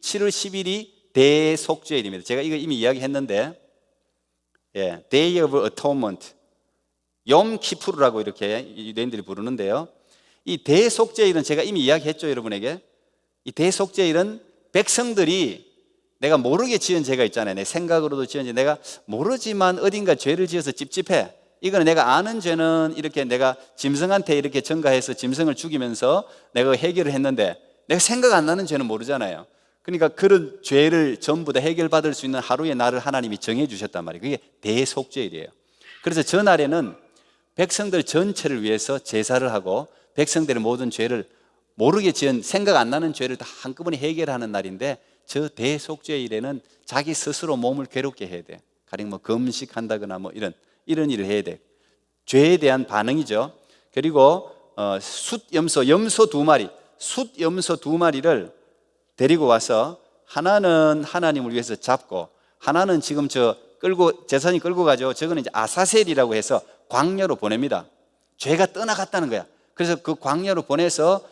10일이 대속죄일입니다. 제가 이거 이미 이야기했는데, 예, Day of Atonement, 욤 키푸르라고 이렇게 유대인들이 부르는데요. 이 대속죄일은 제가 이미 이야기했죠, 여러분에게. 이 대속죄일은 백성들이 내가 모르게 지은 죄가 있잖아요. 내 생각으로도 지은 죄, 내가 모르지만 어딘가 죄를 지어서 찝찝해. 이거는 내가 아는 죄는 이렇게 내가 짐승한테 이렇게 전가해서 짐승을 죽이면서 내가 해결을 했는데, 내가 생각 안 나는 죄는 모르잖아요. 그러니까 그런 죄를 전부 다 해결받을 수 있는 하루의 날을 하나님이 정해 주셨단 말이에요. 그게 대속죄일이에요. 그래서 전날에는 백성들 전체를 위해서 제사를 하고 백성들의 모든 죄를, 모르게 지은 생각 안 나는 죄를 다 한꺼번에 해결하는 날인데, 저 대속죄일에는 자기 스스로 몸을 괴롭게 해야 돼. 가령 뭐 금식한다거나 뭐 이런 일을 해야 돼. 죄에 대한 반응이죠. 그리고 염소 두 마리를 데리고 와서, 하나는 하나님을 위해서 잡고, 하나는 지금 제사장이 끌고 가죠. 저거는 이제 아사셀이라고 해서 광야로 보냅니다. 죄가 떠나갔다는 거야. 그래서 그 광야로 보내서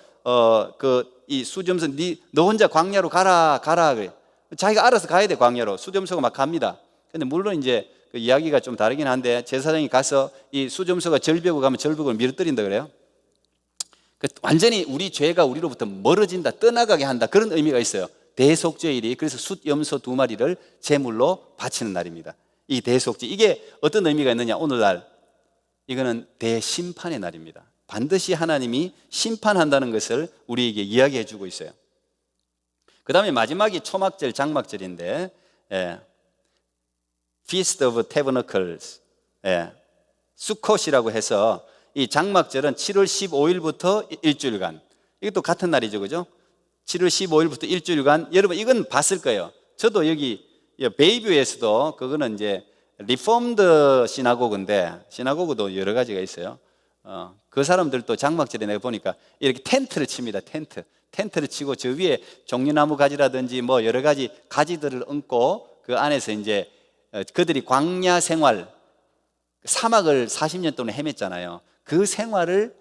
이 수점소, 너 혼자 광야로 가라 그래. 자기가 알아서 가야 돼. 광야로. 수점소가 막 갑니다. 근데 물론 이제 그 이야기가 좀 다르긴 한데, 제사장이 가서 이 수점소가 절벽으로 가면 절벽을 밀어뜨린다 그래요. 완전히 우리 죄가 우리로부터 멀어진다, 떠나가게 한다, 그런 의미가 있어요. 대속죄일이. 그래서 숫염소 두 마리를 제물로 바치는 날입니다. 이 대속죄, 이게 어떤 의미가 있느냐, 오늘날 이거는 대심판의 날입니다. 반드시 하나님이 심판한다는 것을 우리에게 이야기해 주고 있어요. 그 다음에 마지막이 초막절, 장막절인데, Feast of Tabernacles, 수콧이라고 해서, 이 장막절은 7월 15일부터 일주일간, 이것도 같은 날이죠, 그죠? 7월 15일부터 일주일간, 여러분 이건 봤을 거예요. 저도 여기 베이뷰에서도, 그거는 이제 리폼드 시나고그인데, 시나고그도 여러 가지가 있어요. 그 사람들도 장막절에 내가 보니까 이렇게 텐트를 칩니다. 텐트를 치고 저 위에 종려나무 가지라든지 뭐 여러 가지 가지들을 얹고, 그 안에서 이제 그들이 광야 생활, 사막을 40년 동안 헤맸잖아요. 그 생활을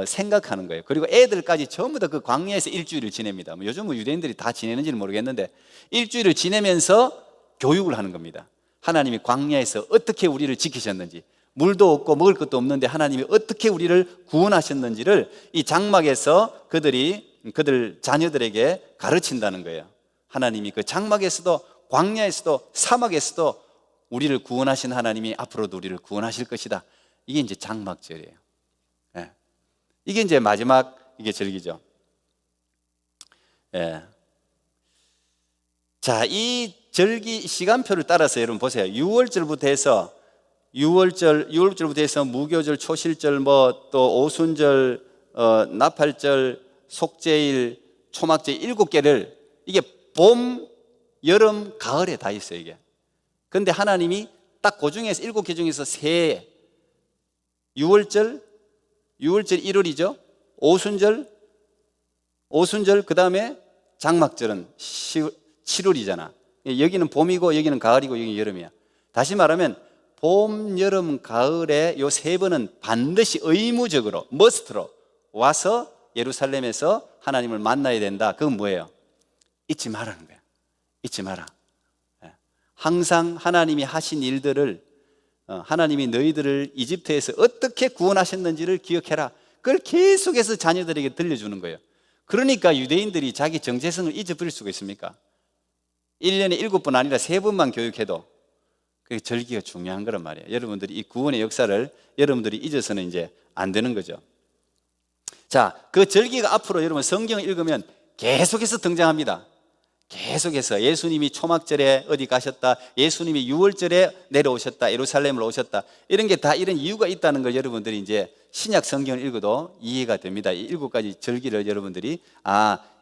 생각하는 거예요. 그리고 애들까지 전부 다 그 광야에서 일주일을 지냅니다. 요즘 뭐 유대인들이 다 지내는지는 모르겠는데, 일주일을 지내면서 교육을 하는 겁니다. 하나님이 광야에서 어떻게 우리를 지키셨는지, 물도 없고 먹을 것도 없는데 하나님이 어떻게 우리를 구원하셨는지를 이 장막에서 그들 자녀들에게 가르친다는 거예요. 하나님이 그 장막에서도, 광야에서도, 사막에서도 우리를 구원하신 하나님이 앞으로도 우리를 구원하실 것이다. 이게 이제 장막절이에요. 이게 이제 마지막, 이게 절기죠. 자, 이 절기 시간표를 따라서 여러분 보세요. 6월절부터 해서 무교절, 초실절, 뭐 또 오순절, 나팔절, 속죄일, 초막절 7개를 이게 봄, 여름, 가을에 다 있어요 이게. 그런데 하나님이 딱 그 중에서 7개 중에서 유월절 1월이죠. 오순절 그 다음에 장막절은 7월이잖아. 여기는 봄이고 여기는 가을이고 여기는 여름이야. 다시 말하면 봄, 여름, 가을에 요 3번은 반드시 의무적으로 머스트로 와서 예루살렘에서 하나님을 만나야 된다. 그건 뭐예요? 잊지 말라는 거야. 잊지 마라. 항상 하나님이 하신 일들을, 하나님이 너희들을 이집트에서 어떻게 구원하셨는지를 기억해라. 그걸 계속해서 자녀들에게 들려주는 거예요. 그러니까 유대인들이 자기 정체성을 잊어버릴 수가 있습니까? 1년에 7번 아니라 3번만 교육해도 그게 절기가 중요한 거란 말이에요. 여러분들이 이 구원의 역사를 여러분들이 잊어서는 이제 안 되는 거죠. 자, 그 절기가 앞으로 여러분 성경을 읽으면 계속해서 등장합니다. 계속해서 예수님이 초막절에 어디 가셨다, 예수님이 유월절에 내려오셨다, 예루살렘으로 오셨다, 이런 게 다 이런 이유가 있다는 걸 여러분들이 이제 신약 성경을 읽어도 이해가 됩니다. 이 7가지 절기를 여러분들이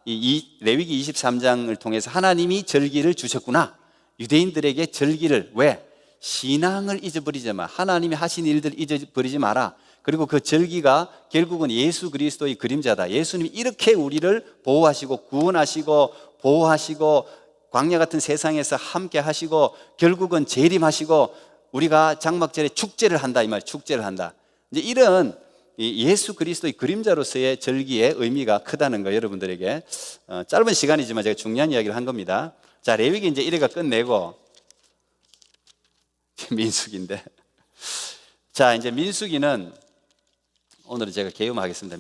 이 레위기 23장을 통해서 하나님이 절기를 주셨구나. 유대인들에게 절기를, 왜? 신앙을 잊어버리지 마. 하나님이 하신 일들 잊어버리지 마라. 그리고 그 절기가 결국은 예수 그리스도의 그림자다. 예수님이 이렇게 우리를 보호하시고 구원하시고 보호하시고 광야 같은 세상에서 함께 하시고 결국은 재림하시고 우리가 장막절에 축제를 한다, 이 말. 축제를 한다. 이제 이런 예수 그리스도의 그림자로서의 절기의 의미가 크다는 거 여러분들에게 짧은 시간이지만 제가 중요한 이야기를 한 겁니다. 자, 레위기 이제 1회가 끝내고 민수기인데, 자, 이제 민수기는 오늘은 제가 개요하겠습니다.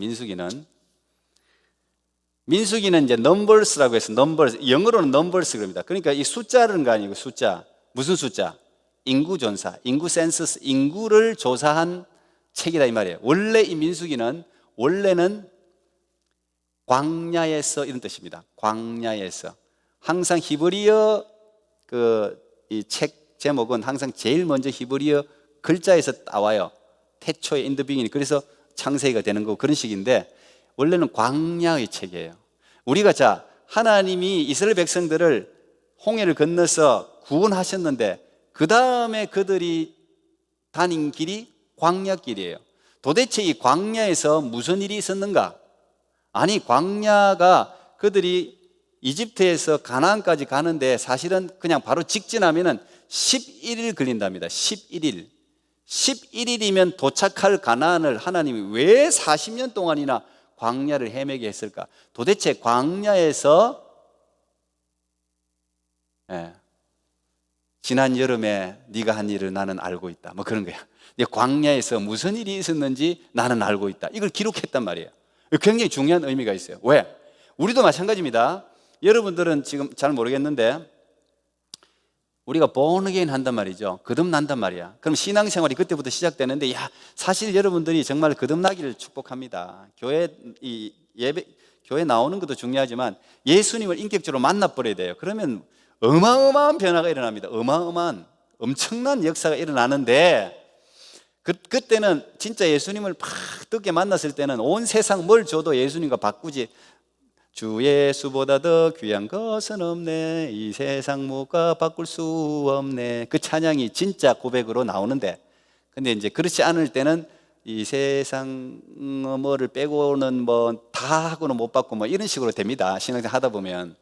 민수기는 이제 넘버스라고 해서 넘버스, 영어로는 넘버스 그럽니다. 그러니까 이 숫자는 거 아니고 숫자. 무슨 숫자? 인구 조사, 인구 센서스, 인구를 조사한 책이다 이 말이에요. 원래 이 민수기는 원래는 광야에서 이런 뜻입니다. 광야에서. 항상 히브리어 이 책 제목은 항상 제일 먼저 히브리어 글자에서 나와요. 태초에 in the beginning. 그래서 창세기가 되는 거고 그런 식인데 원래는 광야의 책이에요. 우리가 자, 하나님이 이스라엘 백성들을 홍해를 건너서 구원하셨는데 그 다음에 그들이 다닌 길이 광야길이에요. 도대체 이 광야에서 무슨 일이 있었는가? 아니, 광야가 그들이 이집트에서 가나안까지 가는데 사실은 그냥 바로 직진하면은 11일 걸린답니다. 11일. 11일이면 도착할 가나안을 하나님이 왜 40년 동안이나 광야를 헤매게 했을까? 도대체 광야에서 지난 여름에 네가 한 일을 나는 알고 있다. 뭐 그런 거야. 광야에서 무슨 일이 있었는지 나는 알고 있다. 이걸 기록했단 말이에요. 굉장히 중요한 의미가 있어요. 왜? 우리도 마찬가지입니다. 여러분들은 지금 잘 모르겠는데 우리가 born again 한단 말이죠. 거듭난단 말이야. 그럼 신앙생활이 그때부터 시작되는데, 사실 여러분들이 정말 거듭나기를 축복합니다. 교회 나오는 것도 중요하지만 예수님을 인격적으로 만나버려야 돼요. 그러면 어마어마한 변화가 일어납니다. 엄청난 역사가 일어나는데, 그때는 진짜 예수님을 팍 뜨겁게 만났을 때는 온 세상 뭘 줘도 예수님과 바꾸지. 주 예수보다 더 귀한 것은 없네. 이 세상 무엇과 바꿀 수 없네. 그 찬양이 진짜 고백으로 나오는데, 근데 이제 그렇지 않을 때는 이 세상 뭐를 빼고는 뭐 다 하고는 못 받고 뭐 이런 식으로 됩니다. 신앙생활 하다 보면.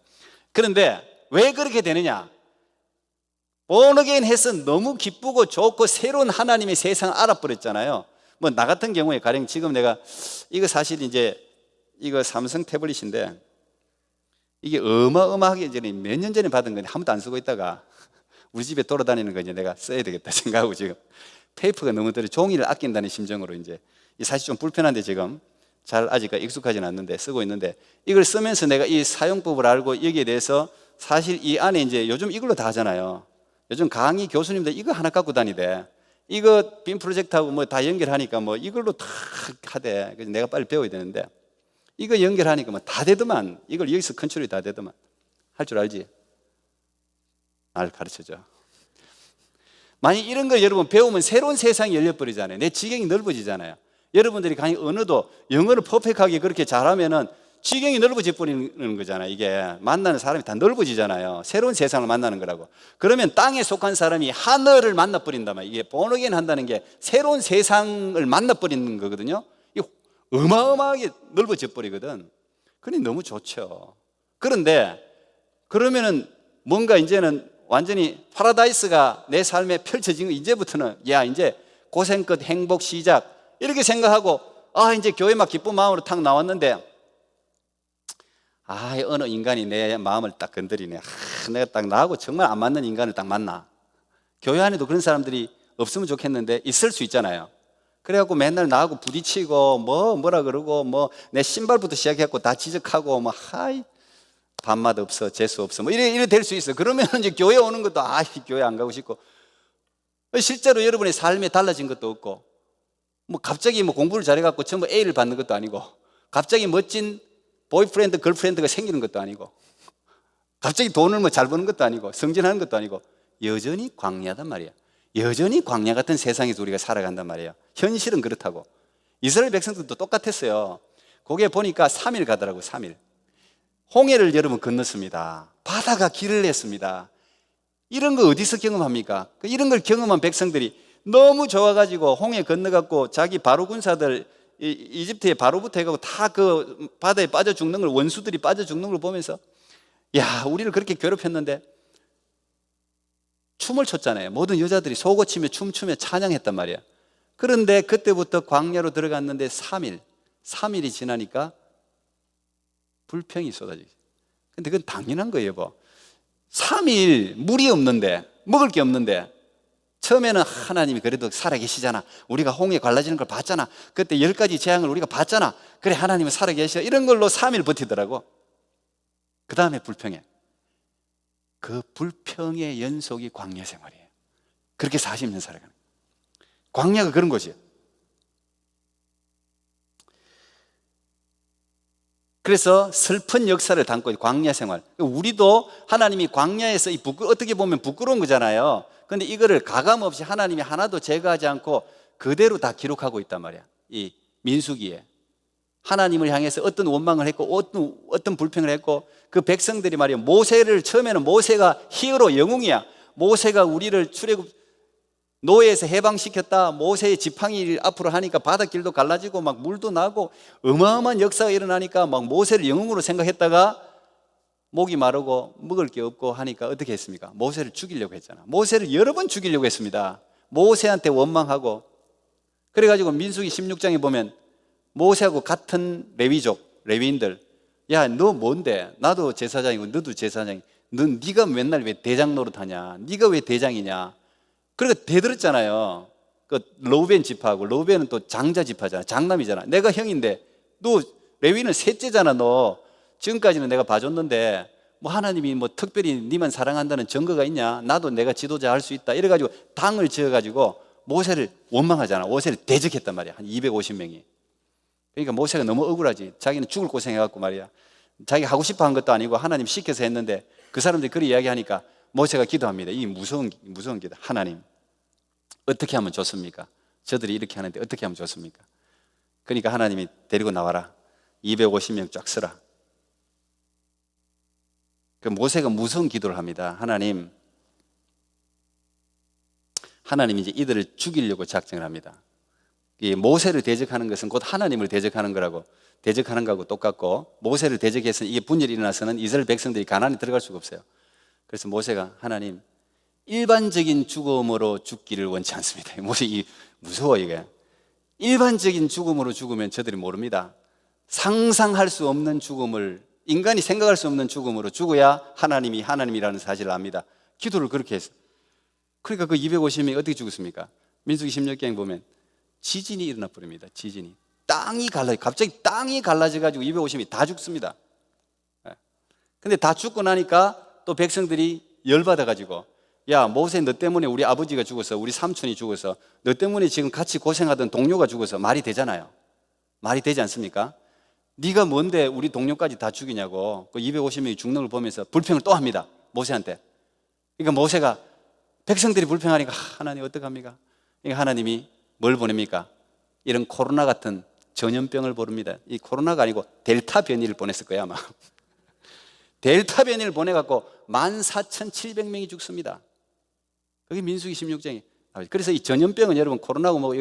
그런데 왜 그렇게 되느냐? 본어게인 해서 너무 기쁘고 좋고 새로운 하나님의 세상을 알아버렸잖아요. 뭐 나 같은 경우에 가령 지금 내가 이거 사실 이제 이거 삼성 태블릿인데 이게 어마어마하게 전에 몇 년 전에 받은 건데 한 번도 안 쓰고 있다가 우리 집에 돌아다니는 거 이제 내가 써야 되겠다 생각하고 지금 페이퍼가 너무 들어 종이를 아낀다는 심정으로 이제 사실 좀 불편한데 지금 잘 아직까지 익숙하지는 않는데 쓰고 있는데 이걸 쓰면서 내가 이 사용법을 알고 여기에 대해서 사실 이 안에 이제 요즘 이걸로 다 하잖아요. 요즘 강의 교수님들 이거 하나 갖고 다니대. 이거 빔 프로젝트하고 뭐 다 연결하니까 뭐 이걸로 다 하대. 그래서 내가 빨리 배워야 되는데 이거 연결하니까 뭐 다 되더만. 이걸 여기서 컨트롤이 다 되더만. 할 줄 알지? 날 가르쳐줘. 만약 이런 걸 여러분 배우면 새로운 세상이 열려버리잖아요. 내 지경이 넓어지잖아요. 여러분들이 강의 언어도 영어를 퍼펙트하게 그렇게 잘하면은 지경이 넓어져 버리는 거잖아요. 이게 만나는 사람이 다 넓어지잖아요. 새로운 세상을 만나는 거라고. 그러면 땅에 속한 사람이 하늘을 만나 버린단 말이에요. 이게 본어게인 한다는 게 새로운 세상을 만나 버리는 거거든요. 이거 어마어마하게 넓어져 버리거든. 그러니 너무 좋죠. 그런데 그러면은 뭔가 이제는 완전히 파라다이스가 내 삶에 펼쳐진 거, 이제부터는 야 이제 고생 끝 행복 시작 이렇게 생각하고 이제 교회 막 기쁜 마음으로 탁 나왔는데 어느 인간이 내 마음을 딱 건드리네. 내가 딱 나하고 정말 안 맞는 인간을 딱 만나. 교회 안에도 그런 사람들이 없으면 좋겠는데 있을 수 있잖아요. 그래갖고 맨날 나하고 부딪히고 뭐라 그러고 내 신발부터 시작해갖고 다 지적하고 밥맛 없어 재수 없어 이래 될 수 있어. 그러면 이제 교회 오는 것도 교회 안 가고 싶고, 실제로 여러분의 삶에 달라진 것도 없고, 갑자기 공부를 잘해갖고 전부 A를 받는 것도 아니고, 갑자기 멋진 보이프렌드 걸프렌드가 생기는 것도 아니고, 갑자기 돈을 잘 버는 것도 아니고, 성진하는 것도 아니고, 여전히 광야단 말이야. 여전히 광야 같은 세상에서 우리가 살아간단 말이에요. 현실은 그렇다고. 이스라엘 백성들도 똑같았어요. 거기에 보니까 3일 가더라고. 3일 홍해를 여러분 건넜습니다. 바다가 길을 냈습니다. 이런 거 어디서 경험합니까? 이런 걸 경험한 백성들이 너무 좋아가지고 홍해 건너갖고 자기 바로 군사들 이집트의 바로부터 해가고 다 그 바다에 빠져 죽는 걸, 원수들이 빠져 죽는 걸 보면서 우리를 그렇게 괴롭혔는데 춤을 췄잖아요. 모든 여자들이 속옷치며 춤추며 찬양했단 말이야. 그런데 그때부터 광야로 들어갔는데 3일이 지나니까 불평이 쏟아지지. 근데 그건 당연한 거예요, 여보. 3일 물이 없는데, 먹을 게 없는데, 처음에는 하나님이 그래도 살아계시잖아. 우리가 홍해 갈라지는 걸 봤잖아. 그때 10가지 재앙을 우리가 봤잖아. 그래, 하나님은 살아계셔. 이런 걸로 3일 버티더라고. 그 다음에 불평해. 그 불평의 연속이 광야 생활이에요. 그렇게 40년 살아가는 거예요. 광야가 그런 곳이에요. 그래서 슬픈 역사를 담고 있는 광야 생활. 우리도 하나님이 광야에서 어떻게 보면 부끄러운 거잖아요. 그런데 이거를 가감없이 하나님이 하나도 제거하지 않고 그대로 다 기록하고 있단 말이야. 이 민수기에 하나님을 향해서 어떤 원망을 했고 어떤 불평을 했고, 그 백성들이 말이야, 모세를 처음에는 모세가 히어로 영웅이야. 모세가 우리를 출애굽 노예에서 해방시켰다. 모세의 지팡이 앞으로 하니까 바닷길도 갈라지고 막 물도 나고 어마어마한 역사가 일어나니까 막 모세를 영웅으로 생각했다가 목이 마르고 먹을 게 없고 하니까 어떻게 했습니까? 모세를 죽이려고 했잖아. 모세를 여러 번 죽이려고 했습니다. 모세한테 원망하고. 그래가지고 민수기 16장에 보면 모세하고 같은 레위인들, 야, 너 뭔데? 나도 제사장이고 너도 제사장이. 네가 맨날 왜 대장 노릇하냐? 네가 왜 대장이냐? 그러니까 대들었잖아요. 그 르우벤 지파하고, 르우벤은 또 장자 지파잖아. 장남이잖아. 내가 형인데 너 레위는 셋째잖아. 너 지금까지는 내가 봐줬는데 하나님이 특별히 네만 사랑한다는 증거가 있냐? 나도 내가 지도자 할 수 있다. 이래가지고 당을 지어가지고 모세를 원망하잖아. 모세를 대적했단 말이야. 한 250명이. 그러니까 모세가 너무 억울하지. 자기는 죽을 고생해갖고 말이야. 자기 하고 싶어 한 것도 아니고 하나님 시켜서 했는데 그 사람들이 그렇게 이야기하니까 모세가 기도합니다. 이 무서운 기도. 하나님, 어떻게 하면 좋습니까? 저들이 이렇게 하는데 어떻게 하면 좋습니까? 그러니까 하나님이 데리고 나와라. 250명 쫙 쓰라. 그 모세가 무서운 기도를 합니다. 하나님이 이제 이들을 죽이려고 작정을 합니다. 이 모세를 대적하는 것은 곧 하나님을 대적하는 거하고 똑같고, 모세를 대적해서 이게 분열이 일어나서는 이스라엘 백성들이 가나안에 들어갈 수가 없어요. 그래서 모세가 하나님, 일반적인 죽음으로 죽기를 원치 않습니다. 모세 무서워 이게. 일반적인 죽음으로 죽으면 저들이 모릅니다. 상상할 수 없는 죽음을, 인간이 생각할 수 없는 죽음으로 죽어야 하나님이 하나님이라는 사실을 압니다. 기도를 그렇게 했어요. 그러니까 그 250명이 어떻게 죽었습니까? 민수기 16장 보면 지진이 일어나 버립니다. 지진이. 갑자기 땅이 갈라져가지고 250명이 다 죽습니다. 근데 다 죽고 나니까 또 백성들이 열받아가지고, 야, 모세 너 때문에 우리 아버지가 죽어서, 우리 삼촌이 죽어서, 너 때문에 지금 같이 고생하던 동료가 죽어서 말이 되잖아요. 말이 되지 않습니까? 네가 뭔데 우리 동료까지 다 죽이냐고. 그 250명이 죽는 걸 보면서 불평을 또 합니다. 모세한테. 그러니까 모세가 백성들이 불평하니까 하나님 어떡합니까? 그러니까 하나님이 뭘 보냅니까? 이런 코로나 같은 전염병을 부릅니다. 이 코로나가 아니고 델타 변이를 보냈을 거야 아마. 델타 변이를 보내갖고 14,700명이 죽습니다. 그게 민수기 16장이. 그래서 이 전염병은 여러분 코로나고 뭐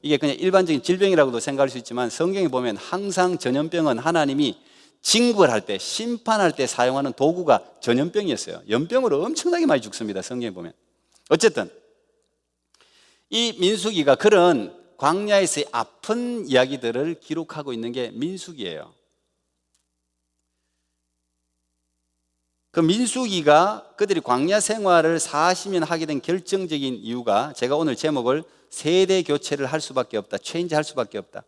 이게 그냥 일반적인 질병이라고도 생각할 수 있지만 성경에 보면 항상 전염병은 하나님이 징벌할 때, 심판할 때 사용하는 도구가 전염병이었어요. 연병으로 엄청나게 많이 죽습니다. 성경에 보면. 어쨌든 이 민수기가 그런 광야에서의 아픈 이야기들을 기록하고 있는 게 민수기예요. 그 민수기가 그들이 광야 생활을 40년 하게 된 결정적인 이유가 제가 오늘 제목을 세대 교체를 할 수밖에 없다, 체인지 할 수밖에 없다.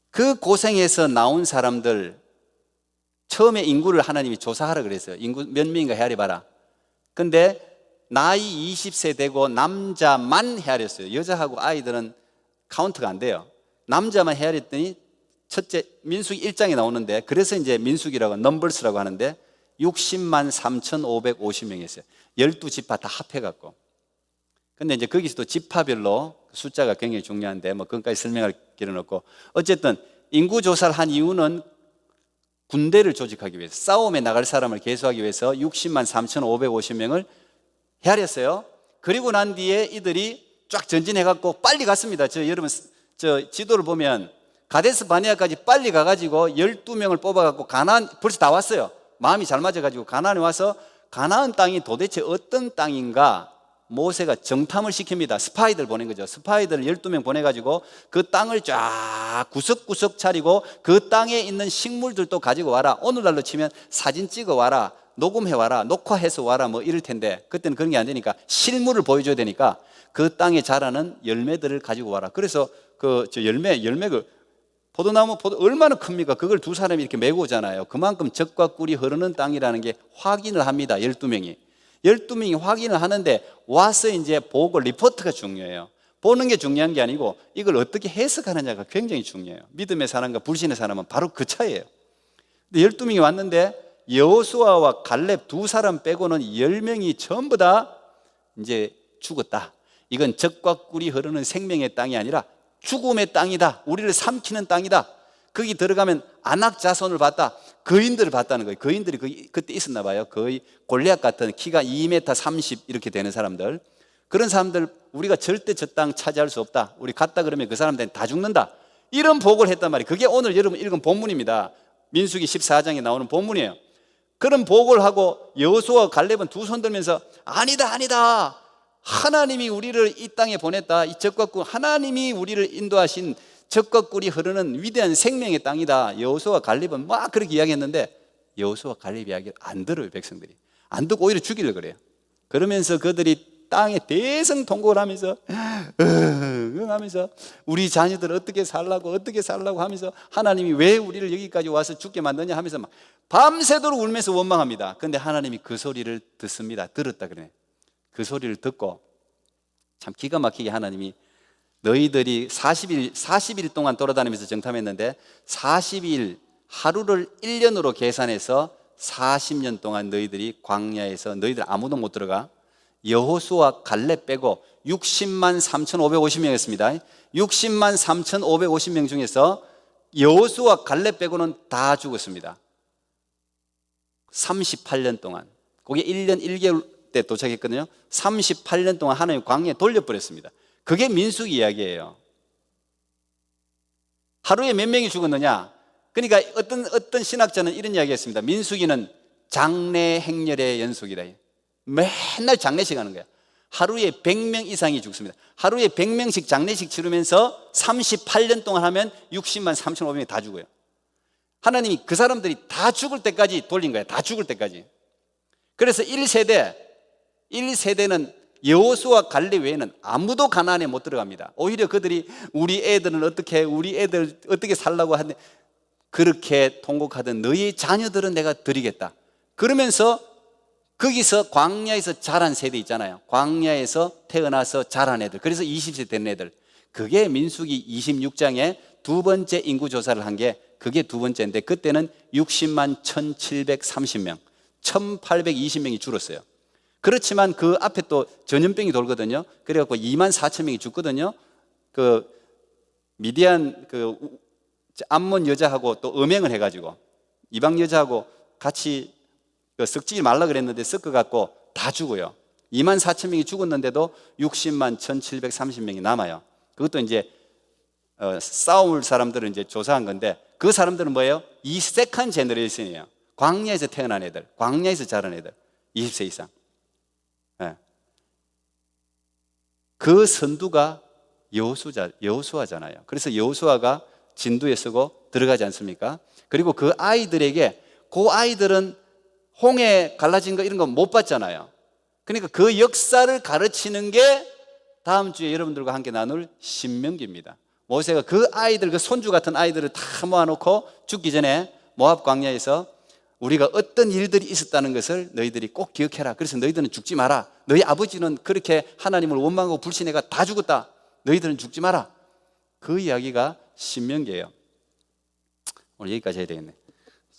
그 고생에서 나온 사람들, 처음에 인구를 하나님이 조사하라 그랬어요. 인구 몇 명인가 헤아려봐라. 근데 나이 20세 되고 남자만 헤아렸어요. 여자하고 아이들은 카운트가 안 돼요. 남자만 헤아렸더니 첫째 민수기 1장에 나오는데, 그래서 이제 민수기라고 넘버스라고 하는데 60만 3,550명이었어요. 12지파 다 합해갖고. 근데 이제 거기서도 지파별로 숫자가 굉장히 중요한데 뭐 그것까지 설명할 길은 없고, 어쨌든 인구조사를 한 이유는 군대를 조직하기 위해서, 싸움에 나갈 사람을 계수하기 위해서 60만 3,550명을 헤아렸어요. 그리고 난 뒤에 이들이 쫙 전진해갖고 빨리 갔습니다. 여러분 지도를 보면 가데스 바네아까지 빨리 가가지고 12명을 뽑아갖고 가나안 벌써 다 왔어요. 마음이 잘 맞아가지고 가나안에 와서 가나안 땅이 도대체 어떤 땅인가 모세가 정탐을 시킵니다. 스파이들 보낸 거죠. 스파이들 12명 보내가지고 그 땅을 쫙 구석구석 차리고 그 땅에 있는 식물들도 가지고 와라. 오늘날로 치면 사진 찍어 와라, 녹음해 와라, 녹화해서 와라 뭐 이럴 텐데 그때는 그런 게 안 되니까 실물을 보여줘야 되니까 그 땅에 자라는 열매들을 가지고 와라. 그래서 열매 포도나무 얼마나 큽니까? 그걸 두 사람이 이렇게 메고 오잖아요. 그만큼 젖과 꿀이 흐르는 땅이라는 게 확인을 합니다. 12명이 확인을 하는데 와서 이제 보고 리포트가 중요해요. 보는 게 중요한 게 아니고 이걸 어떻게 해석하느냐가 굉장히 중요해요. 믿음의 사람과 불신의 사람은 바로 그 차이예요. 근데 12명이 왔는데 여호수아와 갈렙 두 사람 빼고는 10명이 전부 다 이제 죽었다. 이건 젖과 꿀이 흐르는 생명의 땅이 아니라 죽음의 땅이다. 우리를 삼키는 땅이다. 거기 들어가면 아낙 자손을 봤다. 거인들을 봤다는 거예요. 거인들이 그때 있었나 봐요. 거의 골리앗 같은 키가 2m 30 이렇게 되는 사람들. 그런 사람들 우리가 절대 저 땅 차지할 수 없다. 우리 갔다 그러면 그 사람들은 다 죽는다. 이런 보고를 했단 말이에요. 그게 오늘 여러분 읽은 본문입니다. 민수기 14장에 나오는 본문이에요. 그런 보고를 하고 여호수아와 갈렙은 두 손 들면서 아니다. 하나님이 우리를 이 땅에 보냈다. 이 젖과 꿀, 하나님이 우리를 인도하신 젖과 꿀이 흐르는 위대한 생명의 땅이다. 여호수아와 갈렙은 막 그렇게 이야기했는데 여호수아와 갈렙 이야기를 안 들어요. 백성들이 안 듣고 오히려 죽이려고 그래요. 그러면서 그들이 땅에 대성통곡을 하면서 우리 자녀들 어떻게 살라고 하면서 하나님이 왜 우리를 여기까지 와서 죽게 만드냐 하면서 막 밤새도록 울면서 원망합니다. 그런데 하나님이 그 소리를 듣습니다. 들었다 그러네. 그 소리를 듣고 참 기가 막히게 하나님이 너희들이 40일 동안 돌아다니면서 정탐했는데 40일 하루를 1년으로 계산해서 40년 동안 너희들이 광야에서 너희들 아무도 못 들어가. 여호수아 갈렙 빼고 60만 3,550명이었습니다. 60만 3,550명 중에서 여호수아 갈렙 빼고는 다 죽었습니다. 38년 동안. 그게 1년 1개월 때 도착했거든요. 38년 동안 하나님 광야에 돌려버렸습니다. 그게 민수기 이야기예요. 하루에 몇 명이 죽었느냐? 그러니까 어떤 신학자는 이런 이야기했습니다. 민수기는 장례 행렬의 연속이다. 맨날 장례식 하는 거야. 하루에 100명 이상이 죽습니다. 하루에 100명씩 장례식 치르면서 38년 동안 하면 60만 3,500명이 다 죽어요. 하나님이 그 사람들이 다 죽을 때까지 돌린 거야. 다 죽을 때까지. 그래서 1세대는 여호수아 갈렙 외에는 아무도 가나안에 못 들어갑니다. 오히려 그들이 우리 애들 어떻게 살라고 하는데 그렇게 통곡하던 너희 자녀들은 내가 드리겠다. 그러면서 거기서 광야에서 자란 세대 있잖아요. 광야에서 태어나서 자란 애들. 그래서 20세 된 애들. 그게 민수기 26장에 두 번째 인구조사를 한 게 그게 두 번째인데 그때는 60만 1,730명, 1,820명이 줄었어요. 그렇지만 그 앞에 또 전염병이 돌거든요. 그래갖고 2만 4천 명이 죽거든요. 미디안 암몬 여자하고 또 음행을 해가지고 이방 여자하고 같이 섞지 말라 그랬는데 섞어갖고 다 죽어요. 24,000명이 죽었는데도 60만 1,730명이 남아요. 그것도 이제 싸울 사람들은 이제 조사한 건데, 그 사람들은 뭐예요? 이 세컨 제너레이션이에요. 광야에서 태어난 애들, 광야에서 자란 애들, 20세 이상. 네. 그 선두가 여호수아잖아요. 그래서 여호수아가 진두에 서고 들어가지 않습니까? 그리고 그 아이들에게, 그 아이들은 홍해 갈라진 거 이런 거 못 봤잖아요. 그러니까 그 역사를 가르치는 게 다음 주에 여러분들과 함께 나눌 신명기입니다. 모세가 그 아이들, 그 손주 같은 아이들을 다 모아놓고 죽기 전에 모압 광야에서 우리가 어떤 일들이 있었다는 것을 너희들이 꼭 기억해라. 그래서 너희들은 죽지 마라. 너희 아버지는 그렇게 하나님을 원망하고 불신해가 다 죽었다. 너희들은 죽지 마라. 그 이야기가 신명기예요. 오늘 여기까지 해야 되겠네.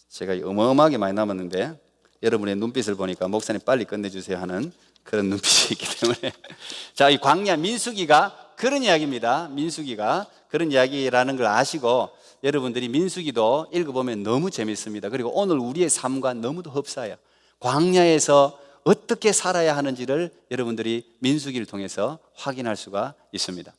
제가 어마어마하게 많이 남았는데 여러분의 눈빛을 보니까 목사님 빨리 끝내주세요 하는 그런 눈빛이 있기 때문에 자, 이 광야 민수기가 그런 이야기입니다. 민수기가 그런 이야기라는 걸 아시고 여러분들이 민수기도 읽어보면 너무 재밌습니다. 그리고 오늘 우리의 삶과 너무도 흡사해요. 광야에서 어떻게 살아야 하는지를 여러분들이 민수기를 통해서 확인할 수가 있습니다.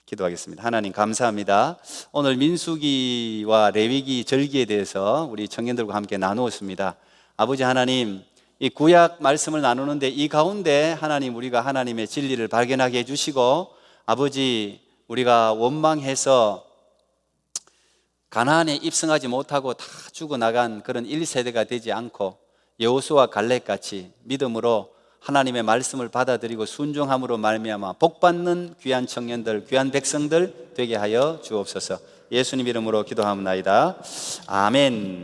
기도하겠습니다. 하나님 감사합니다. 오늘 민수기와 레위기 절기에 대해서 우리 청년들과 함께 나누었습니다. 아버지 하나님, 이 구약 말씀을 나누는데 이 가운데 하나님, 우리가 하나님의 진리를 발견하게 해주시고, 아버지 우리가 원망해서 가나안에 입성하지 못하고 다 죽어나간 그런 1세대가 되지 않고 여호수아 갈렙같이 믿음으로 하나님의 말씀을 받아들이고 순종함으로 말미암아 복받는 귀한 청년들, 귀한 백성들 되게 하여 주옵소서. 예수님 이름으로 기도하옵나이다. 아멘.